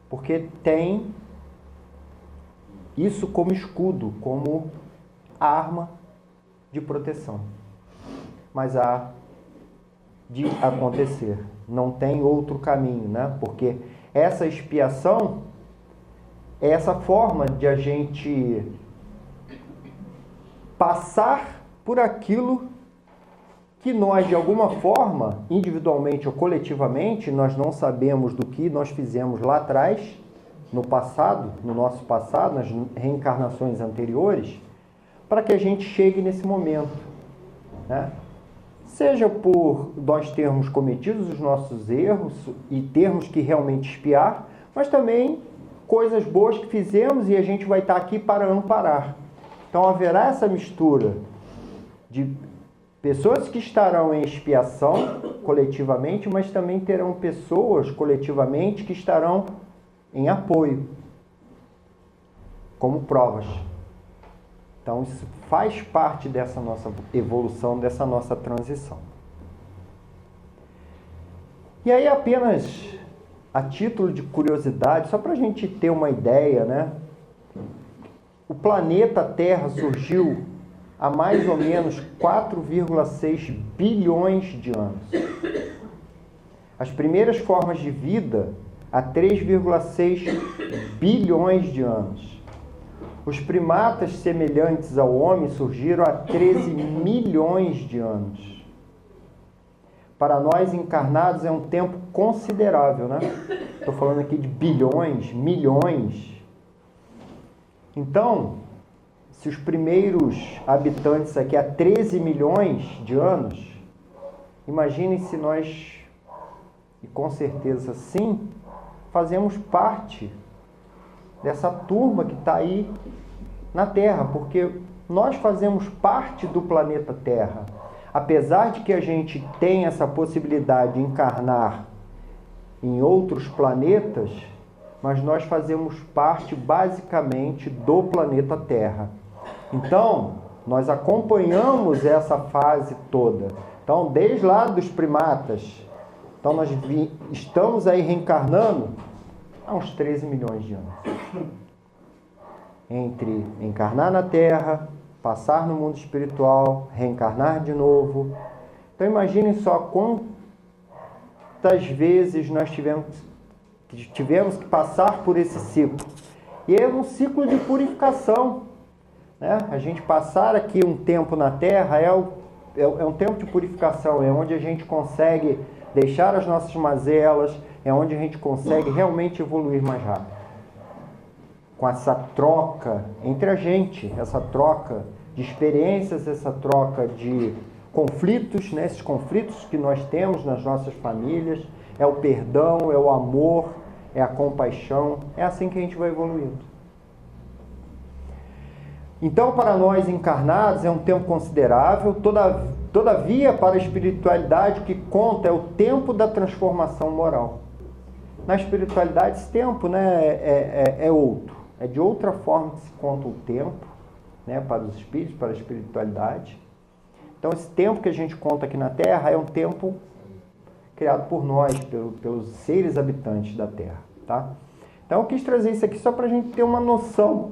porque tem isso como escudo, como arma de proteção. Mas há de acontecer, não tem outro caminho, porque essa expiação é essa forma de a gente passar por aquilo que nós, de alguma forma, individualmente ou coletivamente, nós não sabemos do que nós fizemos lá atrás, no passado, no nosso passado, nas reencarnações anteriores, para que a gente chegue nesse momento, Seja por nós termos cometido os nossos erros e termos que realmente expiar, mas também coisas boas que fizemos e a gente vai estar aqui para amparar. Então haverá essa mistura de pessoas que estarão em expiação coletivamente, mas também terão pessoas coletivamente que estarão em apoio, como provas. Então isso faz parte dessa nossa evolução, dessa nossa transição. E aí apenas a título de curiosidade, só para a gente ter uma ideia, o planeta Terra surgiu há mais ou menos 4,6 bilhões de anos. As primeiras formas de vida há 3,6 bilhões de anos. Os primatas semelhantes ao homem surgiram há 13 milhões de anos. Para nós encarnados é um tempo considerável, Estou falando aqui de bilhões, milhões. Então, se os primeiros habitantes aqui há 13 milhões de anos, imaginem se nós, e com certeza sim, fazemos parte dessa turma que está aí na Terra, porque nós fazemos parte do planeta Terra. Apesar de que a gente tem essa possibilidade de encarnar em outros planetas, mas nós fazemos parte basicamente do planeta Terra. Então, nós acompanhamos essa fase toda. Então, desde lá dos primatas, então nós estamos aí reencarnando há uns 13 milhões de anos. Entre encarnar na Terra, passar no mundo espiritual, reencarnar de novo. Então imaginem só quantas vezes nós tivemos que passar por esse ciclo. E é um ciclo de purificação, né? A gente passar aqui um tempo na Terra é um tempo de purificação, é onde a gente consegue deixar as nossas mazelas, é onde a gente consegue realmente evoluir mais rápido. Com essa troca entre a gente, essa troca de experiências, essa troca de conflitos, né? Esses conflitos que nós temos nas nossas famílias, é o perdão, é o amor, é a compaixão, é assim que a gente vai evoluindo. Então, para nós encarnados é um tempo considerável, todavia para a espiritualidade o que conta é o tempo da transformação moral. Na espiritualidade esse tempo, né, é outro, é de outra forma que se conta o tempo, né, para os espíritos, para a espiritualidade. Então esse tempo que a gente conta aqui na Terra é um tempo criado por nós, pelos seres habitantes da Terra, tá? Então eu quis trazer isso aqui só para a gente ter uma noção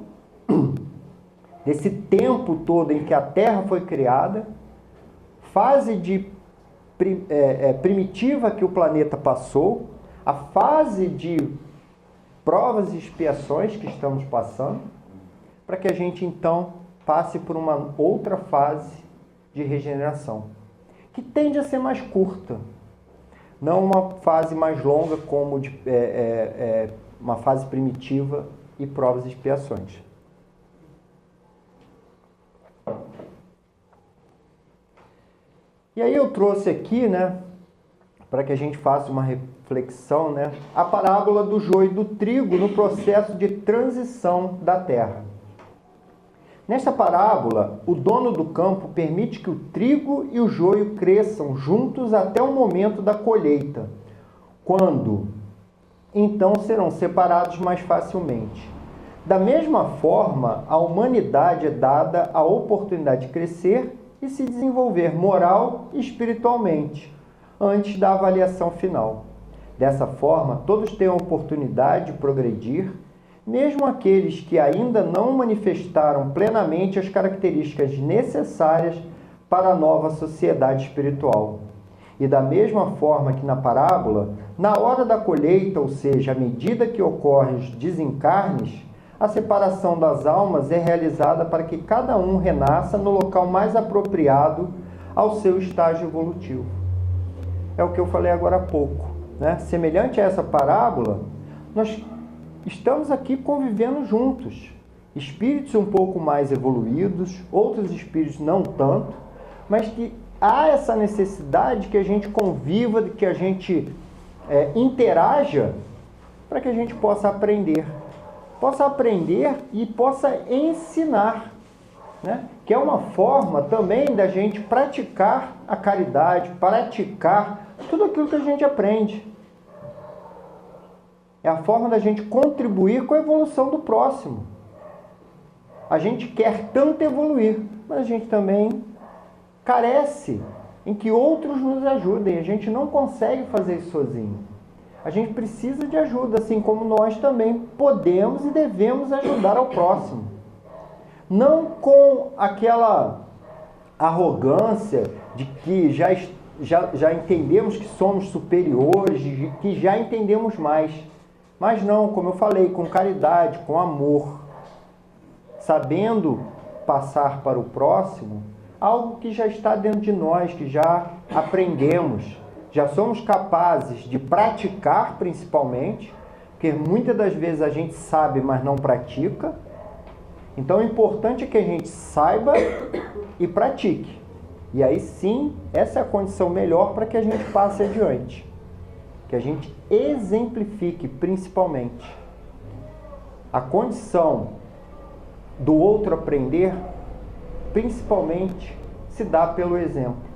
desse tempo todo em que a Terra foi criada, fase primitiva que o planeta passou, a fase de provas e expiações que estamos passando, para que a gente então passe por uma outra fase de regeneração, que tende a ser mais curta, não uma fase mais longa como uma fase primitiva e provas e expiações. E aí eu trouxe aqui, né, para que a gente faça uma reflexão, né, a parábola do joio e do trigo no processo de transição da terra. Nesta parábola, o dono do campo permite que o trigo e o joio cresçam juntos até o momento da colheita, quando então serão separados mais facilmente. Da mesma forma, a humanidade é dada a oportunidade de crescer e se desenvolver moral e espiritualmente, antes da avaliação final. Dessa forma, todos têm a oportunidade de progredir, mesmo aqueles que ainda não manifestaram plenamente as características necessárias para a nova sociedade espiritual. E da mesma forma que na parábola, na hora da colheita, ou seja, à medida que ocorrem os desencarnes, a separação das almas é realizada para que cada um renasça no local mais apropriado ao seu estágio evolutivo. É o que eu falei agora há pouco, né? Semelhante a essa parábola, nós estamos aqui convivendo juntos. Espíritos um pouco mais evoluídos, outros espíritos não tanto, mas que há essa necessidade que a gente conviva, que a gente interaja, para que a gente possa aprender. Possa aprender e possa ensinar, né? Que é uma forma também da gente praticar a caridade, praticar tudo aquilo que a gente aprende. É a forma da gente contribuir com a evolução do próximo. A gente quer tanto evoluir, mas a gente também carece em que outros nos ajudem. A gente não consegue fazer isso sozinho. A gente precisa de ajuda, assim como nós também podemos e devemos ajudar ao próximo. Não com aquela arrogância de que já entendemos que somos superiores, de que já entendemos mais. Mas não, como eu falei, com caridade, com amor, sabendo passar para o próximo algo que já está dentro de nós, que já aprendemos, já somos capazes de praticar principalmente, porque muitas das vezes a gente sabe, mas não pratica. Então o importante é que a gente saiba e pratique. E aí sim, essa é a condição melhor para que a gente passe adiante. Que a gente exemplifique principalmente. A condição do outro aprender, principalmente, se dá pelo exemplo.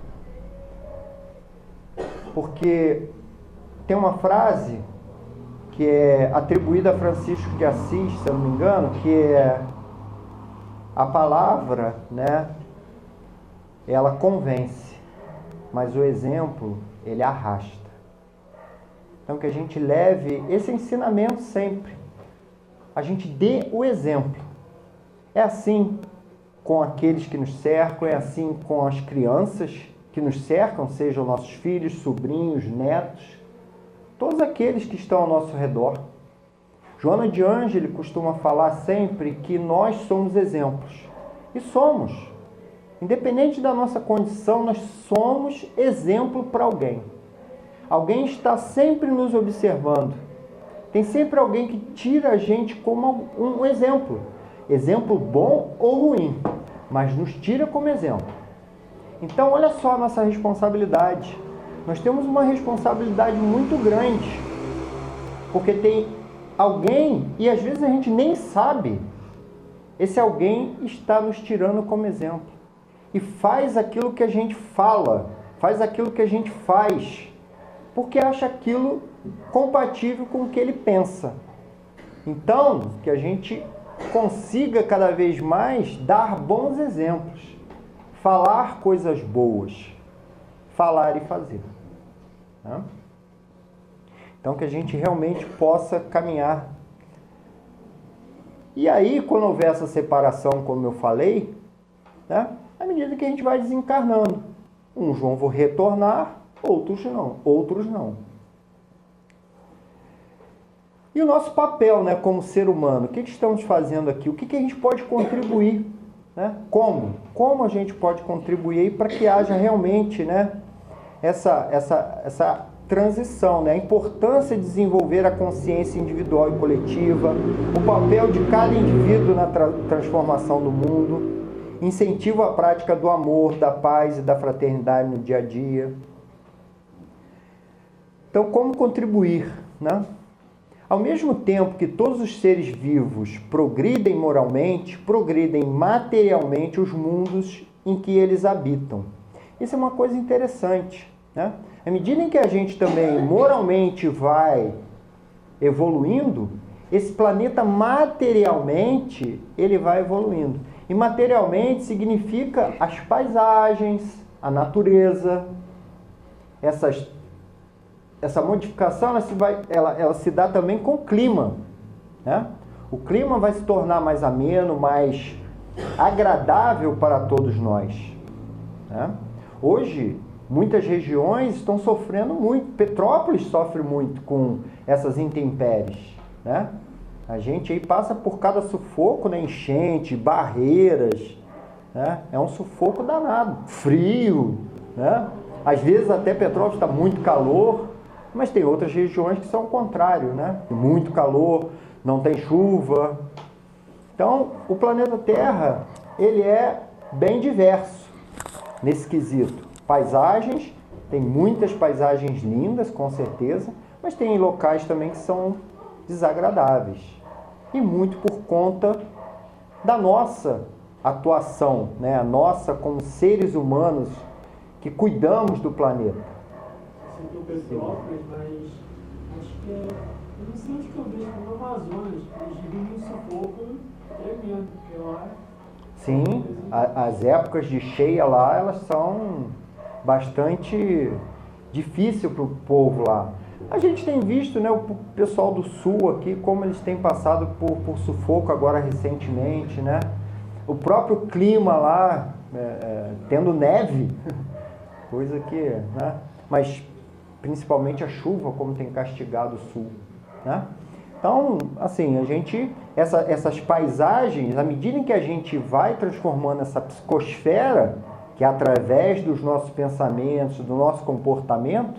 Porque tem uma frase que é atribuída a Francisco de Assis, se eu não me engano, que é a palavra, né, ela convence, mas o exemplo, ele arrasta. Então que a gente leve esse ensinamento sempre. A gente dê o exemplo. É assim com aqueles que nos cercam, é assim com as crianças que nos cercam, sejam nossos filhos, sobrinhos, netos, todos aqueles que estão ao nosso redor. Joana de Ângeli costuma falar sempre que nós somos exemplos. E somos. Independente da nossa condição, nós somos exemplo para alguém. Alguém está sempre nos observando. Tem sempre alguém que tira a gente como um exemplo. Exemplo bom ou ruim, mas nos tira como exemplo. Então, olha só a nossa responsabilidade. Nós temos uma responsabilidade muito grande, porque tem alguém, e às vezes a gente nem sabe, esse alguém está nos tirando como exemplo. E faz aquilo que a gente fala, faz aquilo que a gente faz, porque acha aquilo compatível com o que ele pensa. Então, que a gente consiga cada vez mais dar bons exemplos, falar coisas boas, falar e fazer. Né? Então, que a gente realmente possa caminhar. E aí, quando houver essa separação, como eu falei, né, à medida que a gente vai desencarnando, uns vão retornar, outros não. E o nosso papel, né, como ser humano, o que estamos fazendo aqui? O que a gente pode contribuir? Né? Como a gente pode contribuir para que haja realmente, né, essa transição, né? A importância de desenvolver a consciência individual e coletiva, o papel de cada indivíduo na transformação do mundo, incentivo à prática do amor, da paz e da fraternidade no dia a dia. Então, como contribuir, né? Ao mesmo tempo que todos os seres vivos progridem moralmente, progridem materialmente os mundos em que eles habitam. Isso é uma coisa interessante, né? À medida em que a gente também moralmente vai evoluindo, esse planeta materialmente ele vai evoluindo. E materialmente significa as paisagens, a natureza, essa modificação ela se dá também com o clima. Né? O clima vai se tornar mais ameno, mais agradável para todos nós. Né? Hoje, muitas regiões estão sofrendo muito. Petrópolis sofre muito com essas intempéries. Né? A gente aí passa por cada sufoco, né? Enchente, barreiras. Né? É um sufoco danado. Frio. Né? Às vezes até Petrópolis está muito calor. Mas tem outras regiões que são o contrário, né? Muito calor, não tem chuva. Então, o planeta Terra, ele é bem diverso nesse quesito. Paisagens, tem muitas paisagens lindas, com certeza, mas tem locais também que são desagradáveis. E muito por conta da nossa atuação, né? A nossa como seres humanos que cuidamos do planeta. Do Petrópolis, mas acho que eu não sei onde que eu vejo no Amazonas, eles vivem um sufoco tremendo, porque lá... Sim, as épocas de cheia lá, elas são bastante difíceis para o povo lá. A gente tem visto, né, o pessoal do sul aqui, como eles têm passado por sufoco agora recentemente, né? O próprio clima lá, tendo neve, coisa que... Né? Mas principalmente a chuva, como tem castigado o sul, né? Então, assim, a gente, essas paisagens, à medida em que a gente vai transformando essa psicosfera, que é através dos nossos pensamentos, do nosso comportamento,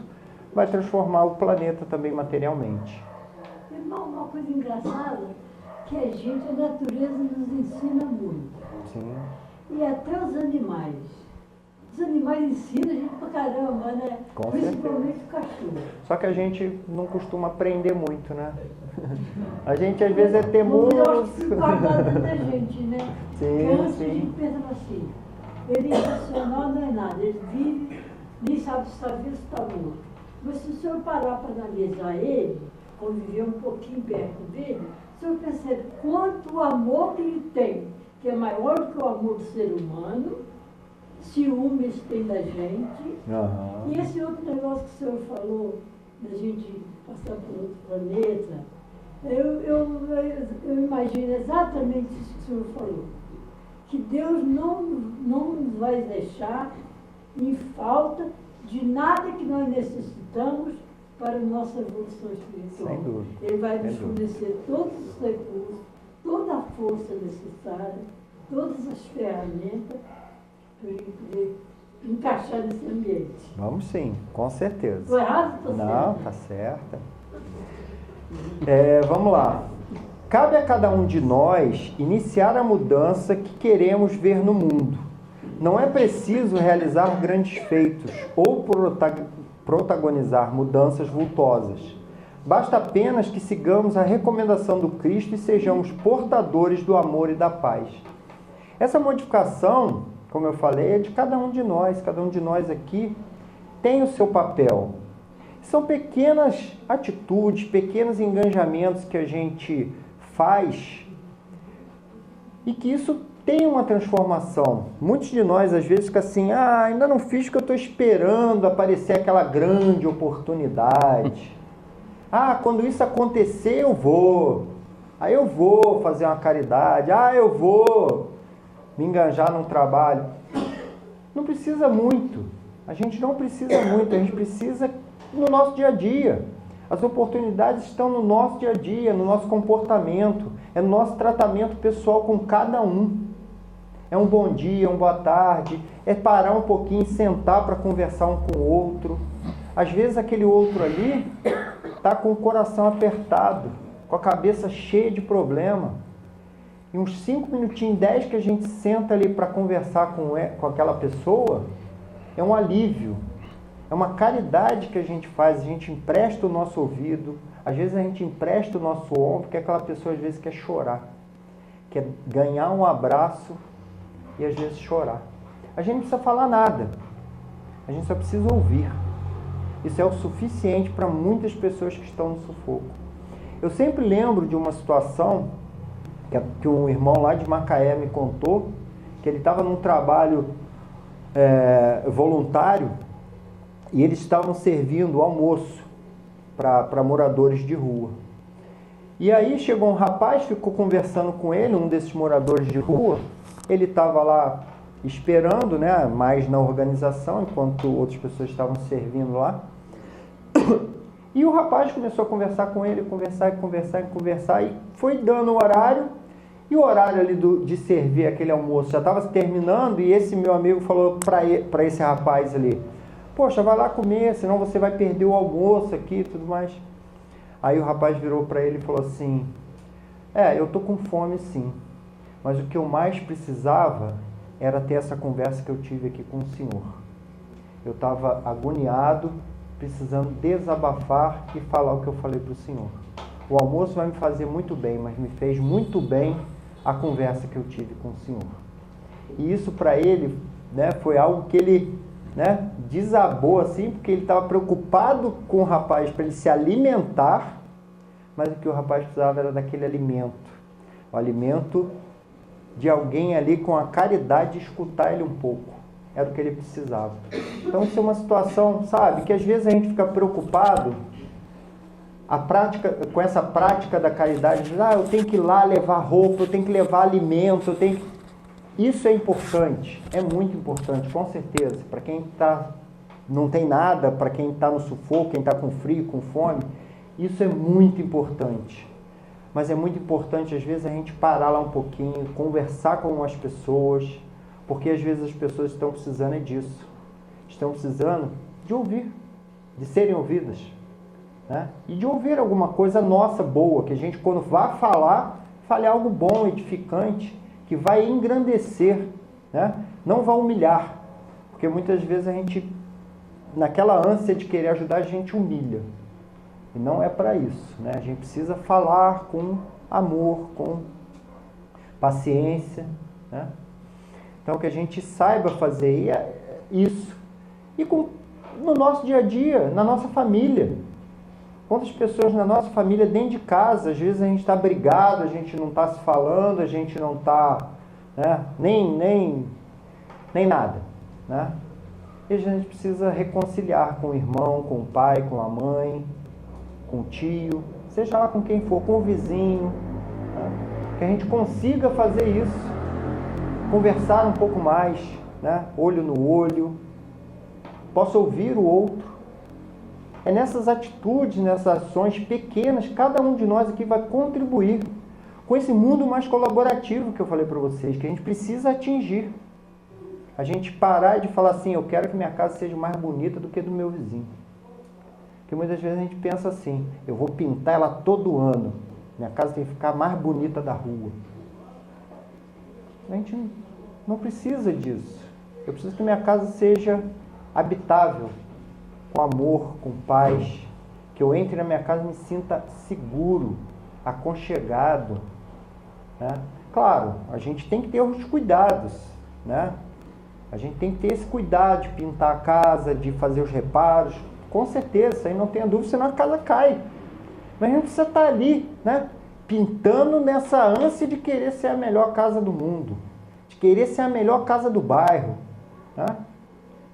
vai transformar o planeta também materialmente. Irmão, uma coisa engraçada, que a gente, a natureza nos ensina muito. Sim. E até os animais. Os animais ensinam a gente pra caramba, né? Com principalmente o cachorro. Só que a gente não costuma aprender muito, né? A gente às vezes é teimoso. Eu acho que se guarda da gente, né? Sim, Porque antes sim. a gente pensa assim, ele é irracional, não é nada, ele vive, nem sabe se está vivo ou se está morto. Mas se o senhor parar para analisar ele, conviver um pouquinho perto dele, o senhor percebe quanto amor que ele tem, que é maior do que o amor do ser humano, ciúmes tem da gente. Aham. E esse outro negócio que o senhor falou, da gente passar por outro planeta, eu imagino exatamente isso que o senhor falou. Que Deus não nos vai deixar em falta de nada que nós necessitamos para a nossa evolução espiritual. Sem dúvida. Ele vai nos Sem dúvida. fornecer todos os recursos, toda a força necessária, todas as ferramentas para ele poder encaixar nesse ambiente. Vamos sim, com certeza. Estou errado? Estou Não, tá certa. Vamos lá. Cabe a cada um de nós iniciar a mudança que queremos ver no mundo. Não é preciso realizar grandes feitos ou protagonizar mudanças vultosas. Basta apenas que sigamos a recomendação do Cristo e sejamos portadores do amor e da paz. Essa modificação, como eu falei, é de cada um de nós. Cada um de nós aqui tem o seu papel. São pequenas atitudes, pequenos engajamentos que a gente faz e que isso tem uma transformação. Muitos de nós às vezes ficam assim, ainda não fiz o que eu estou esperando aparecer aquela grande oportunidade. Quando isso acontecer eu vou. Aí eu vou fazer uma caridade. Eu vou me engajar num trabalho. Não precisa muito. A gente não precisa muito. A gente precisa no nosso dia a dia. As oportunidades estão no nosso dia a dia, no nosso comportamento, é no nosso tratamento pessoal com cada um. É um bom dia, uma boa tarde, é parar um pouquinho, sentar para conversar um com o outro. Às vezes aquele outro ali está com o coração apertado, com a cabeça cheia de problema. E uns 5 minutinhos, 10 que a gente senta ali para conversar com aquela pessoa, é um alívio. É uma caridade que a gente faz, a gente empresta o nosso ouvido, às vezes a gente empresta o nosso ombro, porque aquela pessoa às vezes quer chorar, quer ganhar um abraço e às vezes chorar. A gente não precisa falar nada, a gente só precisa ouvir. Isso é o suficiente para muitas pessoas que estão no sufoco. Eu sempre lembro de uma situação que um irmão lá de Macaé me contou, que ele estava num trabalho voluntário, e eles estavam servindo almoço para moradores de rua. E aí chegou um rapaz, ficou conversando com ele, um desses moradores de rua. Ele estava lá esperando, né, mais na organização, enquanto outras pessoas estavam servindo lá. E o rapaz começou a conversar com ele, conversar, e foi dando o horário. E o horário ali de servir aquele almoço já estava terminando, e esse meu amigo falou para esse rapaz ali, poxa, vai lá comer, senão você vai perder o almoço aqui e tudo mais. Aí o rapaz virou para ele e falou assim, eu tô com fome sim, mas o que eu mais precisava era ter essa conversa que eu tive aqui com o senhor. Eu estava agoniado, precisando desabafar e falar o que eu falei para o senhor. O almoço vai me fazer muito bem, mas me fez muito bem a conversa que eu tive com o senhor. E isso para ele, né, foi algo que ele, né, desabou assim, porque ele estava preocupado com o rapaz para ele se alimentar, mas o que o rapaz precisava era daquele alimento, o alimento de alguém ali com a caridade de escutar ele um pouco, era o que ele precisava. Então isso é uma situação, sabe, que às vezes a gente fica preocupado com essa prática da caridade, eu tenho que ir lá levar roupa, eu tenho que levar alimento, Isso é importante, é muito importante, com certeza. Para quem não tem nada, para quem está no sufoco, quem está com frio, com fome, isso é muito importante. Mas é muito importante, às vezes, a gente parar lá um pouquinho, conversar com as pessoas, porque às vezes as pessoas estão precisando disso. Estão precisando de ouvir, de serem ouvidas, né? E de ouvir alguma coisa nossa boa, que a gente, quando vá falar, fale algo bom, edificante, que vai engrandecer, né? Não vai humilhar, porque muitas vezes a gente, naquela ânsia de querer ajudar, a gente humilha, e não é para isso, né? A gente precisa falar com amor, com paciência, né? Então que a gente saiba fazer isso, e no nosso dia a dia, na nossa família, Quantas pessoas na nossa família, dentro de casa, às vezes a gente está brigado, a gente não está se falando, a gente não está, né, nem nada, né? E a gente precisa reconciliar com o irmão, com o pai, com a mãe, com o tio, seja lá com quem for, com o vizinho, né? Que a gente consiga fazer isso, conversar um pouco mais, né? Olho no olho, possa ouvir o outro. É nessas atitudes, nessas ações pequenas, cada um de nós aqui vai contribuir com esse mundo mais colaborativo que eu falei para vocês, que a gente precisa atingir. A gente parar de falar assim, eu quero que minha casa seja mais bonita do que do meu vizinho. Porque muitas vezes a gente pensa assim, eu vou pintar ela todo ano, minha casa tem que ficar mais bonita da rua. A gente não precisa disso. Eu preciso que minha casa seja habitável, com amor, com paz, que eu entre na minha casa e me sinta seguro, aconchegado, né? Claro, a gente tem que ter os cuidados, né? A gente tem que ter esse cuidado de pintar a casa, de fazer os reparos, com certeza, isso aí não tenha dúvida, senão a casa cai. Mas a gente precisa estar ali, né? Pintando nessa ânsia de querer ser a melhor casa do mundo, de querer ser a melhor casa do bairro, né?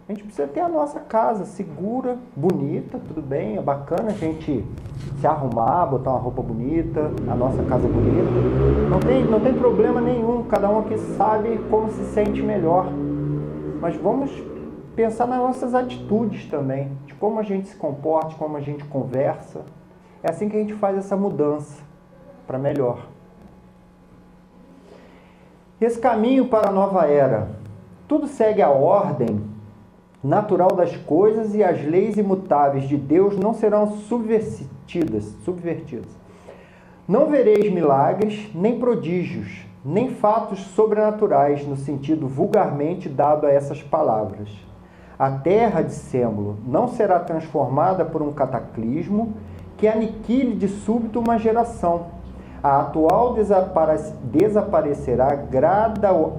A gente precisa ter a nossa casa segura, bonita, tudo bem, é bacana a gente se arrumar, botar uma roupa bonita, a nossa casa bonita. Não tem problema nenhum, cada um aqui sabe como se sente melhor. Mas vamos pensar nas nossas atitudes também, de como a gente se comporta, de como a gente conversa. É assim que a gente faz essa mudança para melhor. Esse caminho para a nova era, tudo segue a ordem natural das coisas e as leis imutáveis de Deus não serão subvertidas. Não vereis milagres, nem prodígios, nem fatos sobrenaturais no sentido vulgarmente dado a essas palavras. A terra, dissemo-lo, não será transformada por um cataclismo que aniquile de súbito uma geração. A atual desaparecerá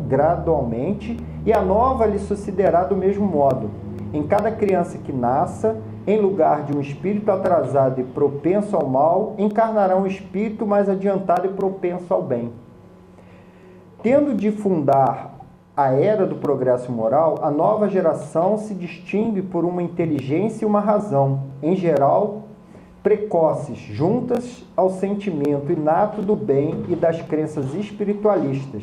gradualmente e a nova lhe sucederá do mesmo modo. Em cada criança que nasça, em lugar de um espírito atrasado e propenso ao mal, encarnará um espírito mais adiantado e propenso ao bem. Tendo de fundar a era do progresso moral, a nova geração se distingue por uma inteligência e uma razão, em geral, precoces, juntas ao sentimento inato do bem e das crenças espiritualistas,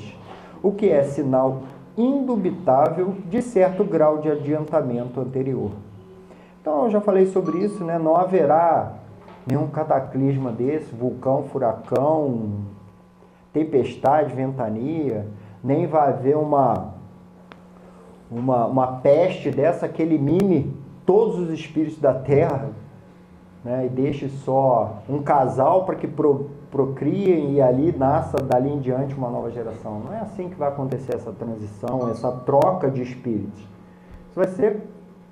o que é sinal indubitável de certo grau de adiantamento anterior. Então, eu já falei sobre isso, né? Não haverá nenhum cataclisma desse, vulcão, furacão, tempestade, ventania, nem vai haver uma peste dessa que elimine todos os espíritos da Terra, né, e deixe só um casal para que procriem e ali nasça dali em diante uma nova geração. Não é assim que vai acontecer essa transição, essa troca de espíritos. Isso vai ser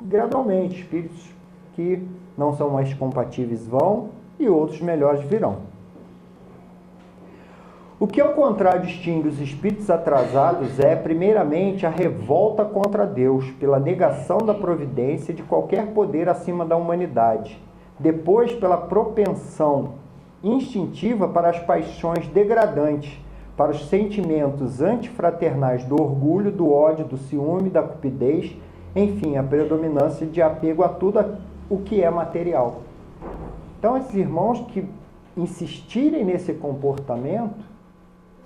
gradualmente, espíritos que não são mais compatíveis vão e outros melhores virão. O que, ao contrário, distingue os espíritos atrasados é, primeiramente, a revolta contra Deus, pela negação da providência de qualquer poder acima da humanidade. Depois, pela propensão instintiva para as paixões degradantes, para os sentimentos antifraternais do orgulho, do ódio, do ciúme, da cupidez, enfim, a predominância de apego a tudo o que é material. Então, esses irmãos que insistirem nesse comportamento,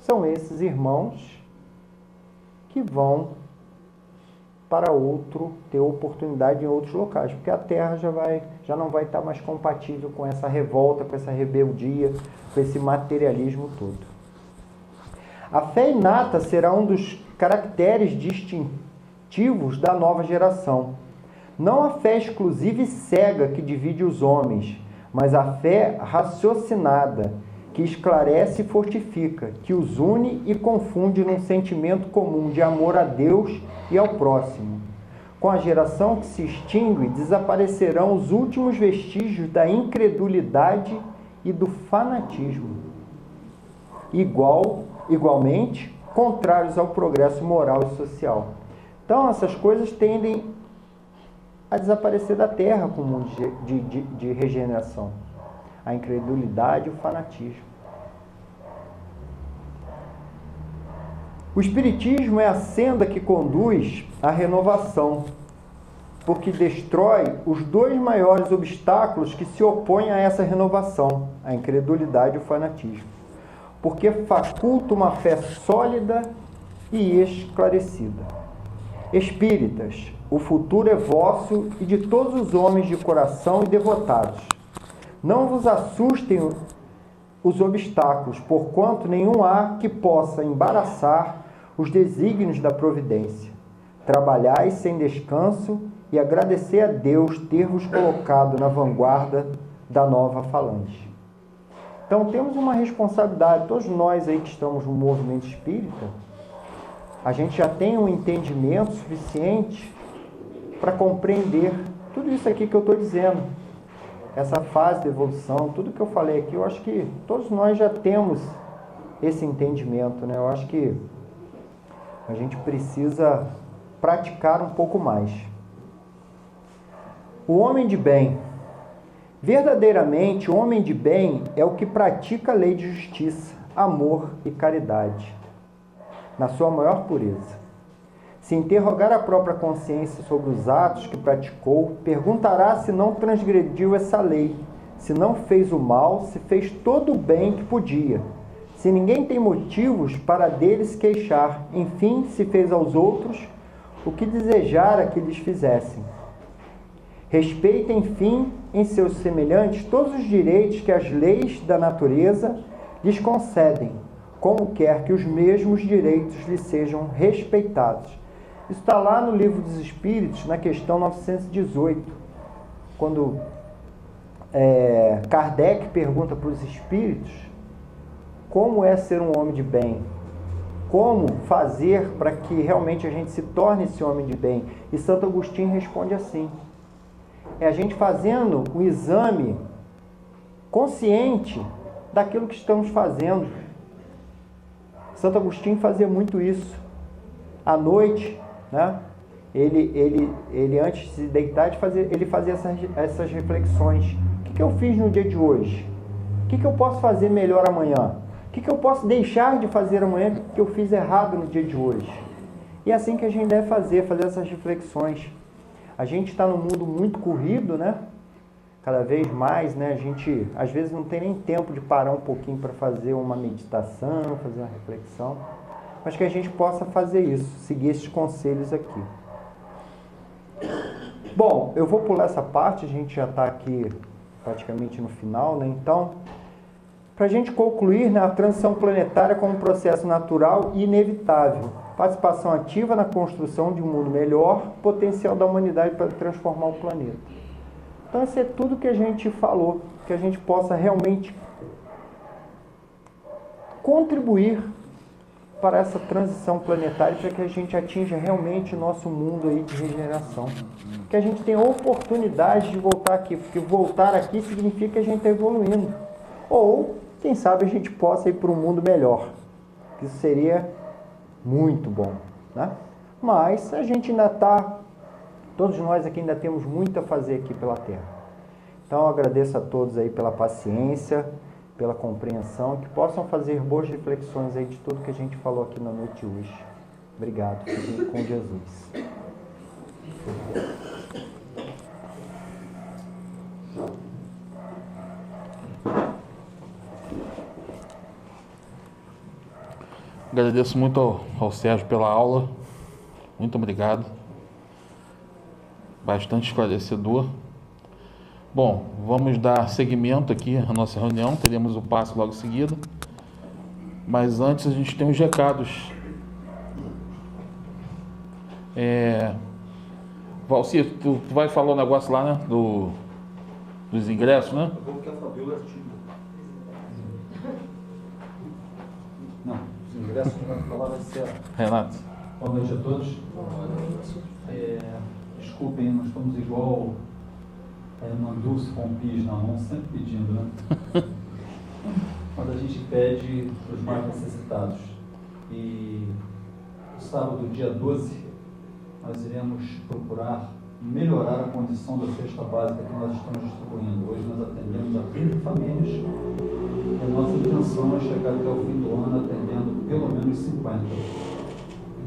são esses irmãos que vão para ter oportunidade em outros locais, porque a Terra já não vai estar mais compatível com essa revolta, com essa rebeldia, com esse materialismo todo. A fé inata será um dos caracteres distintivos da nova geração. Não a fé exclusiva e cega que divide os homens, mas a fé raciocinada, que esclarece e fortifica, que os une e confunde num sentimento comum de amor a Deus e ao próximo. Com a geração que se extingue, desaparecerão os últimos vestígios da incredulidade e do fanatismo. Igualmente, contrários ao progresso moral e social. Então, essas coisas tendem a desaparecer da Terra com o mundo de regeneração. a incredulidade e o fanatismo. O Espiritismo é a senda que conduz à renovação, porque destrói os dois maiores obstáculos que se opõem a essa renovação, a incredulidade e o fanatismo, porque faculta uma fé sólida e esclarecida. Espíritas, o futuro é vosso e de todos os homens de coração e devotados. Não vos assustem os obstáculos, porquanto nenhum há que possa embaraçar os desígnios da providência. Trabalhai sem descanso e agradecer a Deus ter-vos colocado na vanguarda da nova falange. Então temos uma responsabilidade, todos nós aí que estamos no movimento espírita, a gente já tem um entendimento suficiente para compreender tudo isso aqui que eu estou dizendo. Essa fase de evolução, tudo que eu falei aqui, eu acho que todos nós já temos esse entendimento, né? Eu acho que a gente precisa praticar um pouco mais. O homem de bem. Verdadeiramente, o homem de bem é o que pratica a lei de justiça, amor e caridade, na sua maior pureza. Se interrogar a própria consciência sobre os atos que praticou, perguntará se não transgrediu essa lei, se não fez o mal, se fez todo o bem que podia, se ninguém tem motivos para deles queixar, enfim, se fez aos outros o que desejara que lhes fizessem. Respeita, enfim, em seus semelhantes todos os direitos que as leis da natureza lhes concedem, como quer que os mesmos direitos lhes sejam respeitados. Isso está lá no Livro dos Espíritos, na questão 918, quando Kardec pergunta para os espíritos como é ser um homem de bem, como fazer para que realmente a gente se torne esse homem de bem. E Santo Agostinho responde assim: é a gente fazendo o exame consciente daquilo que estamos fazendo. Santo Agostinho fazia muito isso. À noite, né? Ele antes de se deitar, ele fazia essas reflexões. O que eu fiz no dia de hoje? O que eu posso fazer melhor amanhã? O que eu posso deixar de fazer amanhã que eu fiz errado no dia de hoje? E é assim que a gente deve fazer essas reflexões. A gente está num mundo muito corrido, né? Cada vez mais, né? A gente, às vezes, não tem nem tempo de parar um pouquinho para fazer uma meditação, fazer uma reflexão. Mas que a gente possa fazer isso, seguir esses conselhos aqui. Bom, eu vou pular essa parte, a gente já está aqui praticamente no final, né? Então, para a gente concluir, né, a transição planetária como um processo natural e inevitável. Participação ativa na construção de um mundo melhor, potencial da humanidade para transformar o planeta. Então, isso é tudo que a gente falou, que a gente possa realmente contribuir para essa transição planetária, para que a gente atinja realmente o nosso mundo aí de regeneração. Que a gente tenha oportunidade de voltar aqui, porque voltar aqui significa que a gente está evoluindo. Ou, quem sabe, a gente possa ir para um mundo melhor. Isso seria muito bom, né? Mas a gente ainda está, todos nós aqui ainda temos muito a fazer aqui pela Terra. Então eu agradeço a todos aí pela paciência, pela compreensão, que possam fazer boas reflexões aí de tudo que a gente falou aqui na noite de hoje. Obrigado. Fiquem com Jesus. Agradeço muito ao Sérgio pela aula. Muito obrigado. Bastante esclarecedor. Bom, vamos dar seguimento aqui à nossa reunião. Teremos o passe logo em seguida. Mas antes a gente tem os recados. Valcir, tu vai falar um negócio lá, né? Dos ingressos, né? Eu vou que a Fabiola é tímida. Não, os ingressos que vai falar vai ser Renato. Boa noite a todos. Desculpem, nós estamos igual Mandus com pis na mão, sempre pedindo, né? Quando a gente pede para os mais necessitados. E no sábado, dia 12, nós iremos procurar melhorar a condição da cesta básica que nós estamos distribuindo. Hoje nós atendemos a 30 famílias e a nossa intenção é chegar até o fim do ano atendendo pelo menos 50.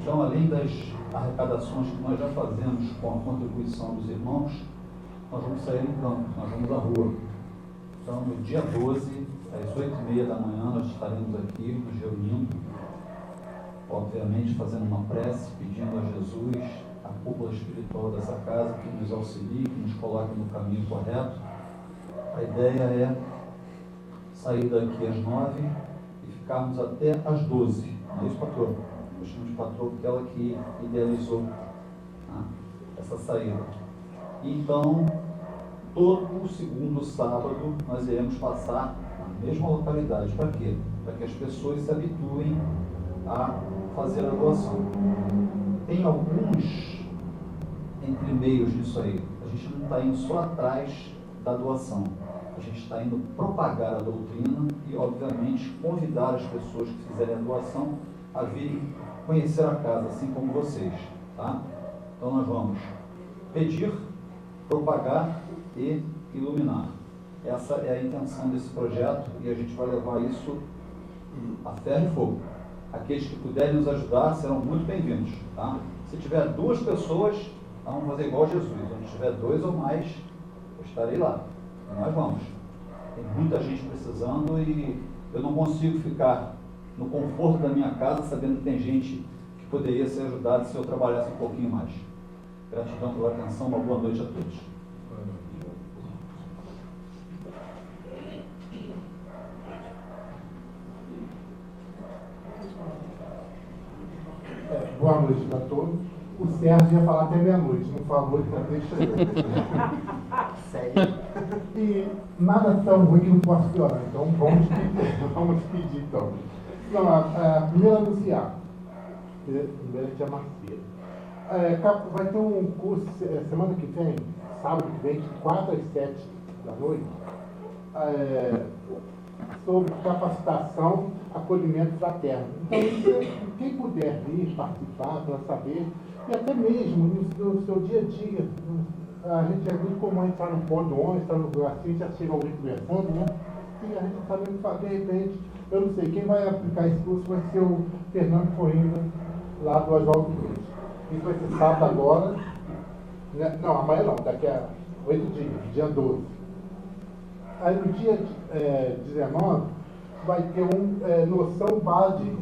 Então, além das arrecadações que nós já fazemos com a contribuição dos irmãos, nós vamos sair em campo, nós vamos à rua. Então, no dia 12, às 8h30 da manhã, nós estaremos aqui nos reunindo, obviamente fazendo uma prece, pedindo a Jesus, a cúpula espiritual dessa casa, que nos auxilie, que nos coloque no caminho correto. A ideia é sair daqui às 9 e ficarmos até às 12. Não é isso, patroa? Eu chamo de patroa porque ela que idealizou, tá, essa saída. Então, todo o segundo sábado nós iremos passar na mesma localidade. Para quê? Para que as pessoas se habituem a fazer a doação. Tem alguns entremeios disso aí. A gente não está indo só atrás da doação. A gente está indo propagar a doutrina e, obviamente, convidar as pessoas que fizerem a doação a virem conhecer a casa, assim como vocês. Tá? Então, nós vamos pedir, propagar e iluminar. Essa é a intenção desse projeto e a gente vai levar isso a ferro e fogo. Aqueles que puderem nos ajudar serão muito bem-vindos. Tá? Se tiver 2 pessoas, vamos fazer igual a Jesus. Onde tiver 2 ou mais, eu estarei lá. E nós vamos. Tem muita gente precisando e eu não consigo ficar no conforto da minha casa sabendo que tem gente que poderia ser ajudada se eu trabalhasse um pouquinho mais. Gratidão pela atenção, uma boa noite a todos. Boa noite para todos. O Sérgio ia falar até meia-noite, não falou, então deixa eu. Sério? E nada tão ruim que não possa piorar, então vamos pedir então. Não, a primeira anunciar. Primeira é a Macia. Vai ter um curso semana que vem, sábado que vem, de 4 às 7 da noite, sobre capacitação, acolhimento fraterno. Então, quem puder vir participar para saber, e até mesmo no seu dia a dia, a gente é muito comum entrar no ponto de ônibus, estar no lugar assim, já chega alguém conversando, né? E a gente não sabe o que fazer, de repente, eu não sei, quem vai aplicar esse curso vai ser o Fernando Coimbra, lá do Oswaldo Cruz. Isso vai ser sábado agora, né? Não, amanhã não, daqui a 8 dias, dia 12. Aí no dia 19 vai ter noção base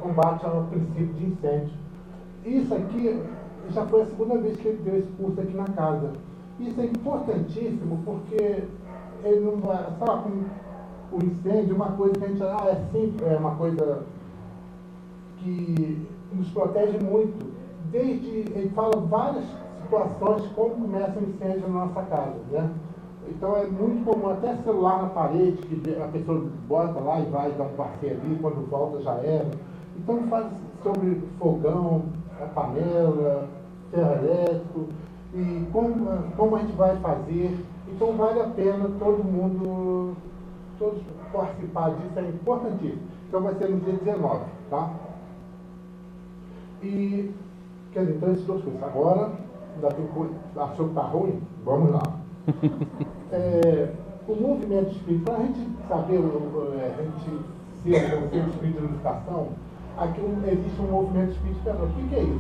combate ao princípio de incêndio. Isso aqui já foi a segunda vez que ele deu esse curso aqui na casa. Isso é importantíssimo porque ele não vai, sabe, com o incêndio, uma coisa que a gente é uma coisa que nos protege muito. Ele fala várias situações de como começa um incêndio na nossa casa, né? Então é muito comum, até celular na parede, que a pessoa bota lá e vai dar um passeio ali, quando volta já era. Então faz sobre fogão, a panela, ferro elétrico, e como a gente vai fazer. Então vale a pena todos participar disso, é importantíssimo. Então vai ser no dia 19, tá? E, quer dizer, então esses 2 coisas. Agora, achou que tá ruim? Vamos lá. O movimento espírita, para a gente saber, a gente ser o espírito de unificação, aqui existe um movimento espírita. O que é isso?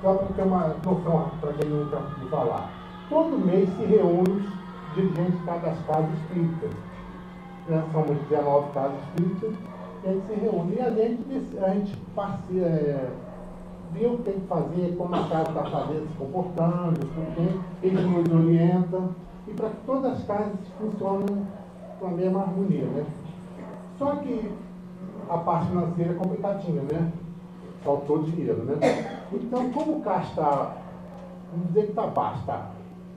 Só para ter uma noção, para quem não está de falar. Todo mês se reúne os dirigentes das casas espíritas. Né? Somos 19 casas espíritas, e a gente se reúne. E a gente vê o que tem que fazer, como a casa está fazendo, se comportando, eles nos orientam, e para que todas as casas funcionem com a mesma harmonia, né? Só que a parte financeira é complicadinha, né? Faltou dinheiro, né? Então, como o caixa está, vamos dizer que está baixo, está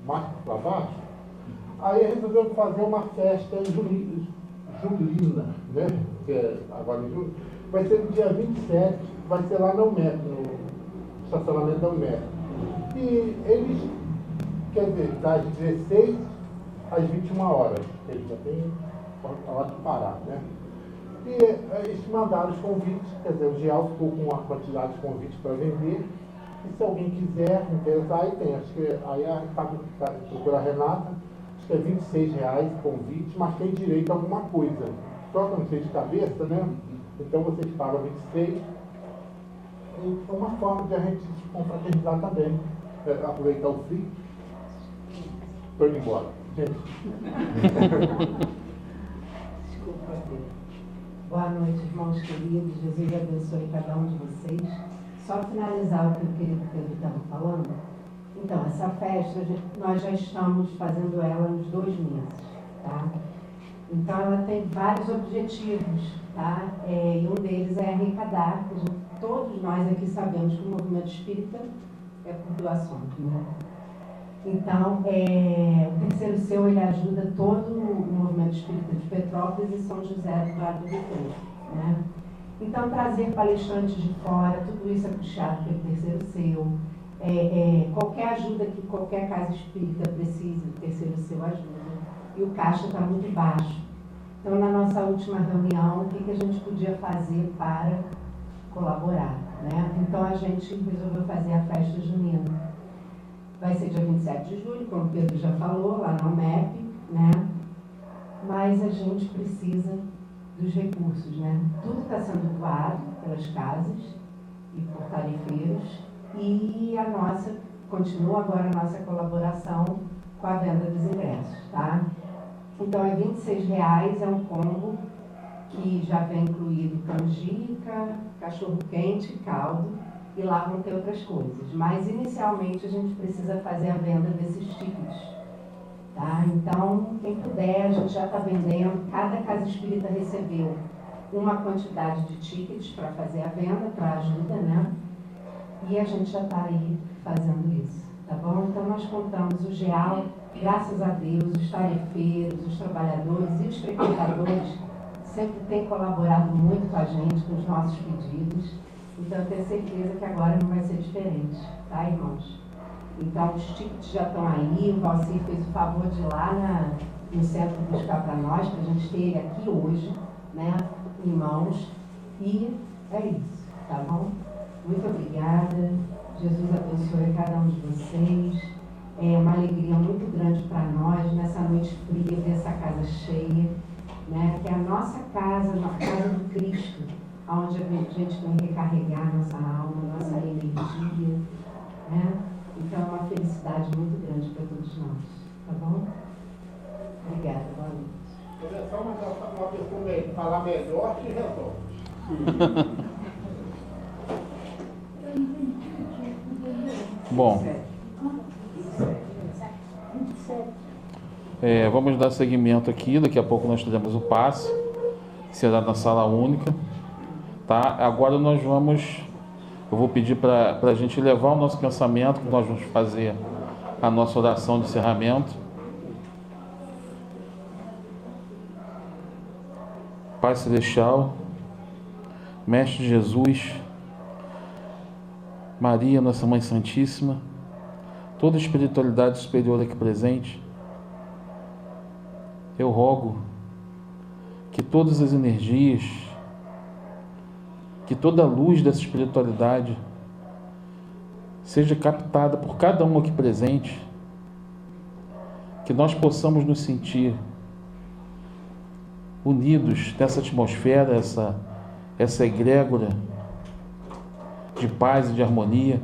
mais para baixo, aí resolveu fazer uma festa julina, né? Que é agora em julho, vai ser no dia 27, vai ser lá no MEC, no estacionamento da UMEC. E eles, quer dizer, das 16 às 21 horas, eles já têm a hora de parar, né? E eles mandaram os convites, quer dizer, o GEAL ficou com uma quantidade de convites para vender, E se alguém quiser interessar, aí tem. Acho que aí procura a Renata, acho que é R$26 convite, mas tem direito a alguma coisa. Só que eu não sei de cabeça, né? Então vocês pagam 26. E é uma forma de a gente se confraternizar também. Aproveitar o frio. Estou indo embora. Gente. Desculpa. Boa noite, irmãos queridos. Jesus abençoe cada um de vocês. Só finalizar o que o querido Pedro estava falando. Então, essa festa, nós já estamos fazendo ela nos 2 meses, tá? Então, ela tem vários objetivos, tá? E um deles é arrecadar. Todos nós aqui sabemos que o movimento espírita é por doações, né? Então, o Terceiro Seu, ele ajuda todo o movimento espírita de Petrópolis e São José do Vale do Rio Preto, né? Então, trazer palestrantes de fora, tudo isso é puxado pelo Terceiro Seu. Qualquer ajuda que qualquer casa espírita precise, o Terceiro Seu ajuda. E o caixa está muito baixo. Então, na nossa última reunião, o que a gente podia fazer para colaborar, né? Então, a gente resolveu fazer a festa junina. Vai ser dia 27 de julho, como o Pedro já falou, lá na UMEP, né? Mas a gente precisa dos recursos, né? Tudo está sendo doado pelas casas e por tarifeiros, e continua agora a nossa colaboração com a venda dos ingressos, tá? Então, é R$26, é um combo que já vem incluído canjica, cachorro-quente, caldo, e lá vão ter outras coisas. Mas, inicialmente, a gente precisa fazer a venda desses tickets, tá? Então, quem puder, a gente já está vendendo. Cada casa espírita recebeu uma quantidade de tickets para fazer a venda, para ajuda, né? E a gente já está aí fazendo isso, tá bom? Então, nós contamos o GEAL, graças a Deus, os tarefeiros, os trabalhadores e os frequentadores sempre têm colaborado muito com a gente, com os nossos pedidos. Então, eu tenho certeza que agora não vai ser diferente, tá, irmãos? Então, os tickets já estão aí. O Valcir fez o favor de ir lá no centro buscar para nós, para a gente ter ele aqui hoje, né, em mãos. E é isso, tá bom? Muito obrigada. Jesus abençoe cada um de vocês. É uma alegria muito grande para nós, nessa noite fria, ver essa casa cheia, né? Que é a nossa casa, a casa do Cristo, onde a gente vem recarregar nossa alma, nossa energia, né? Então é uma felicidade muito grande para todos nós, tá bom? Obrigada, boa noite. É só uma pessoa falar melhor que resolve. Bom, vamos dar seguimento aqui. Daqui a pouco nós teremos o passe, será na sala única, tá? Agora eu vou pedir para a gente levar o nosso pensamento, que nós vamos fazer a nossa oração de encerramento. Pai Celestial, Mestre Jesus, Maria, nossa Mãe Santíssima, toda a espiritualidade superior aqui presente, eu rogo que todas as energias, que toda a luz dessa espiritualidade seja captada por cada um aqui presente, que nós possamos nos sentir unidos nessa atmosfera, essa egrégora de paz e de harmonia,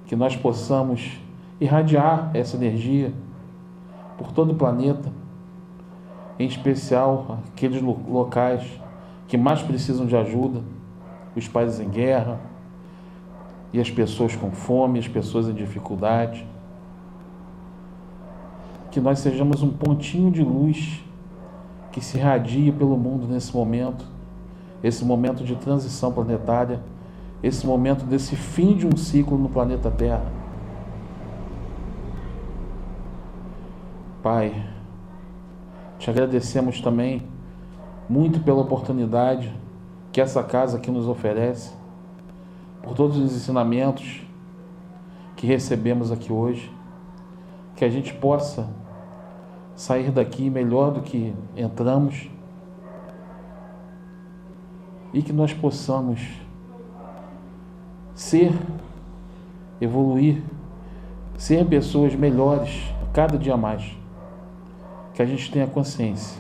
que nós possamos irradiar essa energia por todo o planeta, em especial aqueles locais que mais precisam de ajuda, os países em guerra e as pessoas com fome, as pessoas em dificuldade. Que nós sejamos um pontinho de luz que se irradie pelo mundo nesse momento, esse momento de transição planetária, esse momento desse fim de um ciclo no planeta Terra. Pai, te agradecemos também muito pela oportunidade que essa casa aqui nos oferece, por todos os ensinamentos que recebemos aqui hoje, que a gente possa sair daqui melhor do que entramos e que nós possamos ser evoluir, ser pessoas melhores cada dia mais. Que a gente tenha consciência.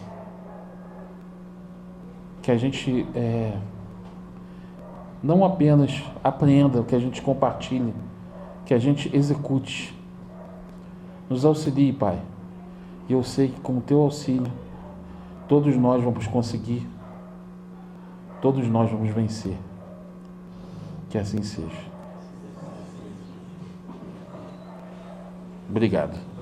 Que a gente não apenas aprenda, que a gente compartilhe, que a gente execute. Nos auxilie, Pai. E eu sei que com o Teu auxílio, todos nós vamos conseguir, todos nós vamos vencer. Que assim seja. Obrigado.